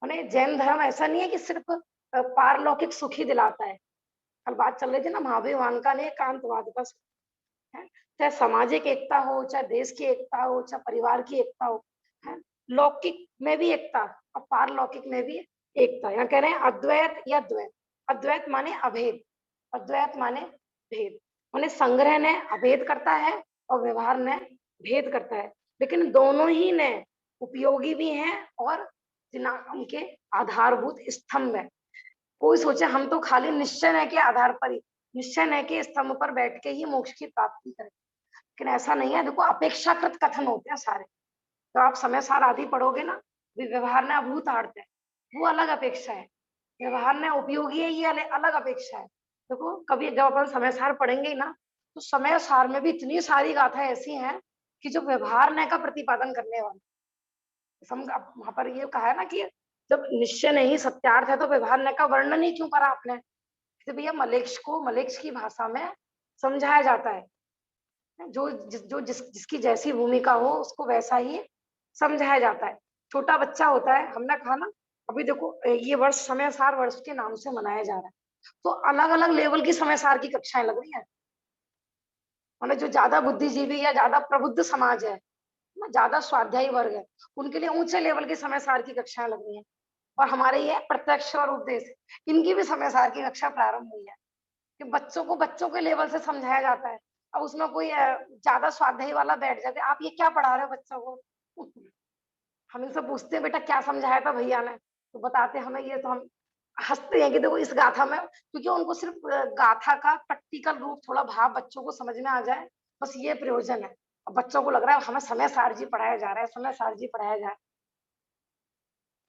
माने जैन धर्म ऐसा नहीं है कि सिर्फ पारलौकिक सुख ही दिलाता है। कल बात चल रही थी ना महावीर वानका ने एकांतवाद का सुख, है, चाहे सामाजिक एकता हो, चाहे देश की एकता हो, चाहे परिवार की एकता हो, है, लौकिक में भी एकता और पारलौकिक में भी एकता। यहाँ कह रहे हैं अद्वैत या द्वैत। अद्वैत माने अभेद, अद्वैत माने भेद। माने संग्रह ने अभेद करता है और व्यवहार ने भेद करता है, लेकिन दोनों ही ने उपयोगी भी हैं और जिनागम के आधारभूत स्तंभ है। कोई सोचे हम तो खाली निश्चय नय के आधार पर ही, निश्चय नय के स्तंभ पर बैठ के ही मोक्ष की प्राप्ति करें, लेकिन ऐसा नहीं है। देखो अपेक्षाकृत कथन होते हैं सारे। तो आप समय सार आदि पढ़ोगे ना, व्यवहार ने अभूतार्थ है, वो अलग अपेक्षा है। व्यवहार ने उपयोगी है, ये अलग अपेक्षा है। देखो कभी जब अपन समय सार पढ़ेंगे ना, तो समय सार में भी इतनी सारी गाथाएं ऐसी हैं कि जो व्यवहार ने का प्रतिपादन करने वाली। वहां पर ये कहा है ना कि जब निश्चय नहीं सत्यार्थ है तो व्यवहार ने का वर्णन ही क्यों करा आपने? तो भैया मलेच्छ को मलेच्छ की भाषा में समझाया जाता है। जिसकी जैसी भूमिका हो उसको वैसा ही समझाया जाता है। छोटा बच्चा होता है, हमने कहा ना, अभी देखो ये वर्ष समय सार वर्ष के नाम से मनाया जा रहा है, तो अलग अलग लेवल की समय सार की कक्षाएं लग रही है। मतलब जो ज्यादा बुद्धिजीवी या ज्यादा प्रबुद्ध समाज है, ज्यादा स्वाध्यायी वर्ग है, उनके लिए ऊंचे लेवल की समय सार की कक्षाएं लग रही है। और हमारे ये प्रत्यक्ष और उपदेश, इनकी भी समय सार की कक्षा प्रारंभ हुई है कि बच्चों को बच्चों के लेवल से समझाया जाता है। अब उसमें कोई ज्यादा स्वाध्यायी वाला बैठ जाते, आप ये क्या पढ़ा रहे हो बच्चों को? हम इनसे पूछते हैं बेटा क्या समझाया था भैया ने, तो बताते हमें ये, तो हम हंसते हैं कि देखो इस गाथा में, क्योंकि उनको सिर्फ गाथा का प्रैक्टिकल रूप, थोड़ा भाव बच्चों को समझ में आ जाए, बस ये प्रयोजन है। अब बच्चों को लग रहा है हमें समय सार जी पढ़ाया जा रहा है, समय सार जी पढ़ाया जा रहा है।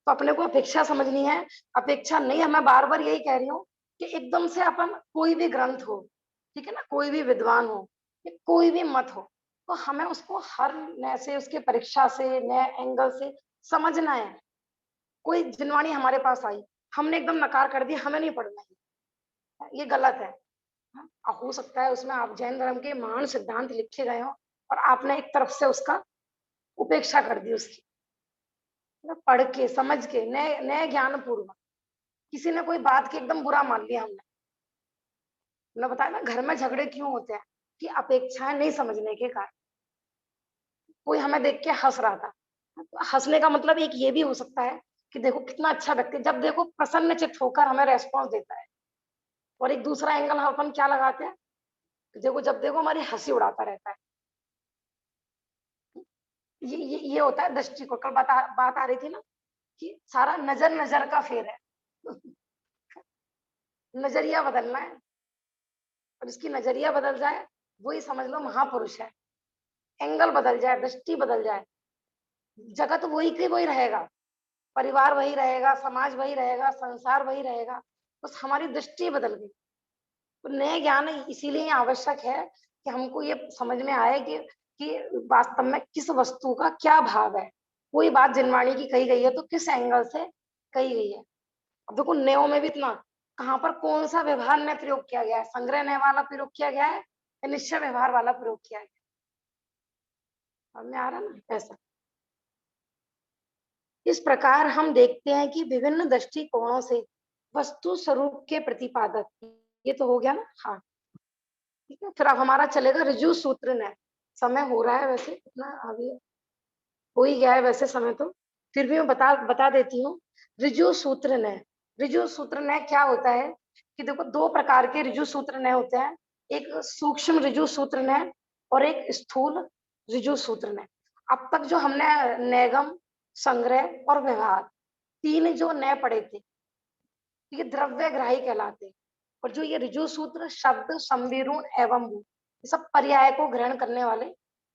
तो अपने को अपेक्षा समझनी है। अपेक्षा नहीं, मैं बार बार यही कह रही हूँ कि एकदम से अपन कोई भी ग्रंथ हो, ठीक है ना, कोई भी विद्वान हो, कोई भी मत हो, तो हमें उसको हर नए से, उसके परीक्षा से, नए एंगल से समझना है। कोई जिनवाणी हमारे पास आई, हमने एकदम नकार कर दिया, हमें नहीं पढ़ना है, ये गलत है। हो सकता है उसमें आप जैन धर्म के महान सिद्धांत लिखे गए हो और आपने एक तरफ से उसका उपेक्षा कर दी उसकी, पढ़ के समझ के नए नए ज्ञान पूर्वक। किसी ने कोई बात की एकदम बुरा मान लिया, हमने बताया ना घर में झगड़े क्यों होते हैं, कि अपेक्षाएं नहीं समझने के कारण। कोई हमें देख के हंस रहा था, हंसने का मतलब एक ये भी हो सकता है कि देखो कितना अच्छा व्यक्ति, जब देखो प्रसन्न चित्त होकर हमें रेस्पॉन्स देता है। और एक दूसरा एंगल हम अपन क्या लगाते हैं, देखो जब देखो हमारी हंसी उड़ाता रहता है। ये होता है दृष्टिकोण। कल बात आ रही थी ना कि सारा नजर नजर का फेर है। नजरिया बदलना है, और इसकी नजरिया बदल जाए वही समझ लो महापुरुष है। एंगल बदल जाए, दृष्टि बदल जाए, जगत वही के वही रहेगा, परिवार वही रहेगा, समाज वही रहेगा, संसार वही रहेगा, बस हमारी दृष्टि बदल गई। तो नए ज्ञान इसीलिए आवश्यक है कि हमको ये समझ में आए कि वास्तव में किस वस्तु का क्या भाव है। कोई बात जिनवाणी की कही गई है तो किस एंगल से कही गई है। अब देखो नयों में भी इतना, कहाँ पर कौन सा व्यवहार ने प्रयोग किया गया है, संग्रह नय वाला प्रयोग किया गया है या निश्चय व्यवहार वाला प्रयोग किया गया है। समझ में आ रहा ना ऐसा। इस प्रकार हम देखते हैं कि विभिन्न दृष्टिकोणों से वस्तु स्वरूप के प्रतिपादक, ये तो हो गया ना। हाँ ठीक है, फिर अब हमारा चलेगा ऋजु सूत्र न्याय। समय हो रहा है वैसे, इतना अभी हो ही गया है वैसे समय, तो फिर भी मैं बता देती हूँ। ऋजु सूत्र न्याय, ऋजु सूत्र न्याय क्या होता है कि देखो दो प्रकार के ऋजु सूत्र न्याय होते हैं, एक सूक्ष्म ऋजु सूत्र न्याय और एक स्थूल ऋजु सूत्र न्याय। अब तक जो हमने नैगम, संग्रह और व्यवहार, तीन जो नए पढ़े थे, ये द्रव्यग्राही कहलाते हैं। और जो ये ऋजु सूत्र शब्द, संविरूढ़ एवं भू, ये सब पर्याय को ग्रहण करने वाले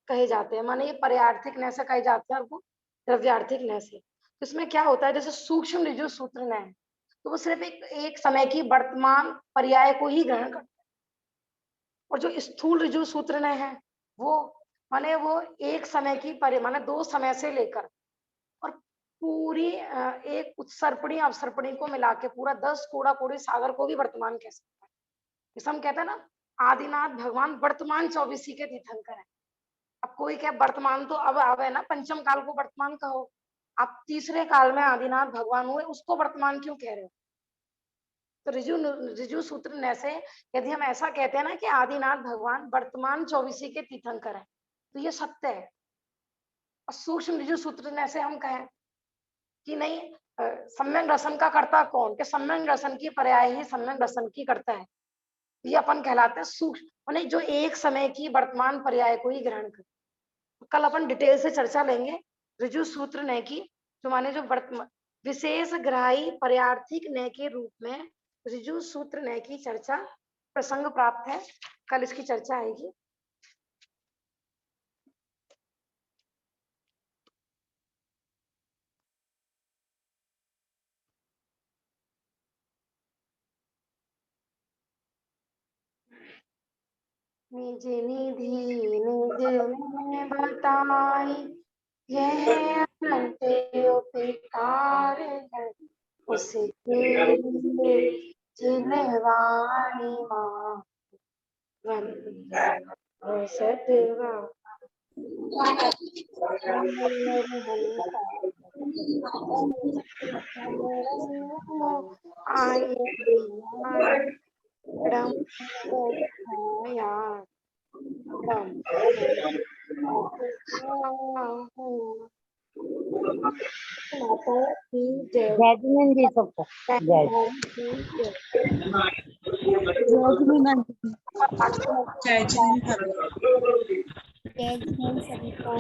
कहे जाते हैं। माने ये पर्यार्थिक नय से कहे जाते हैं और वो द्रव्यार्थिक नय से। तो इसमें क्या होता है, जैसे सूक्ष्म ऋजु सूत्र नय है, तो वो सिर्फ एक समय की वर्तमान पर्याय को ही ग्रहण करते हैं। और जो स्थूल ऋजु सूत्र ने है वो माने वो एक समय की माने 2 समय से लेकर और पूरी एक उत्सर्पणी अवसर्पणी को मिला के पूरा 10 कोड़ा कोड़ी सागर को भी वर्तमान कह सकते हैं। जैसे हम कहते हैं ना आदिनाथ भगवान वर्तमान 24 के तीर्थंकर है। अब कोई क्या वर्तमान तो अब है ना, पंचम काल को वर्तमान कहो, आप तीसरे काल में आदिनाथ भगवान हुए उसको वर्तमान क्यों कह रहे हो? तो ऋजु सूत्र ने से यदि हम ऐसा कहते हैं ना कि आदिनाथ भगवान वर्तमान 24 के तीर्थंकर है तो ये सत्य है। और सूक्ष्म ऋजु सूत्र ने से हम कहें कि नहीं सम्यक रसन का कर्ता कौन, कि सम्यक रसन की पर्याय ही सम्यक रसन की करता है, ये अपन कहलाते हैं सूक्ष्म, माने जो एक समय की वर्तमान पर्याय को ही ग्रहण कर। कल अपन डिटेल से चर्चा लेंगे ऋजु सूत्र नय की, जो माने जो वर्तमान विशेष ग्राही पर्यार्थिक नय के रूप में ऋजु सूत्र नय की चर्चा प्रसंग प्राप्त है, कल इसकी चर्चा आएगी। निज निधि निज में बताई यह अनंत उपकार है उसके लिए जिनवाणी मां सतवा जैस्मिन जी सबको जय जय सभी को।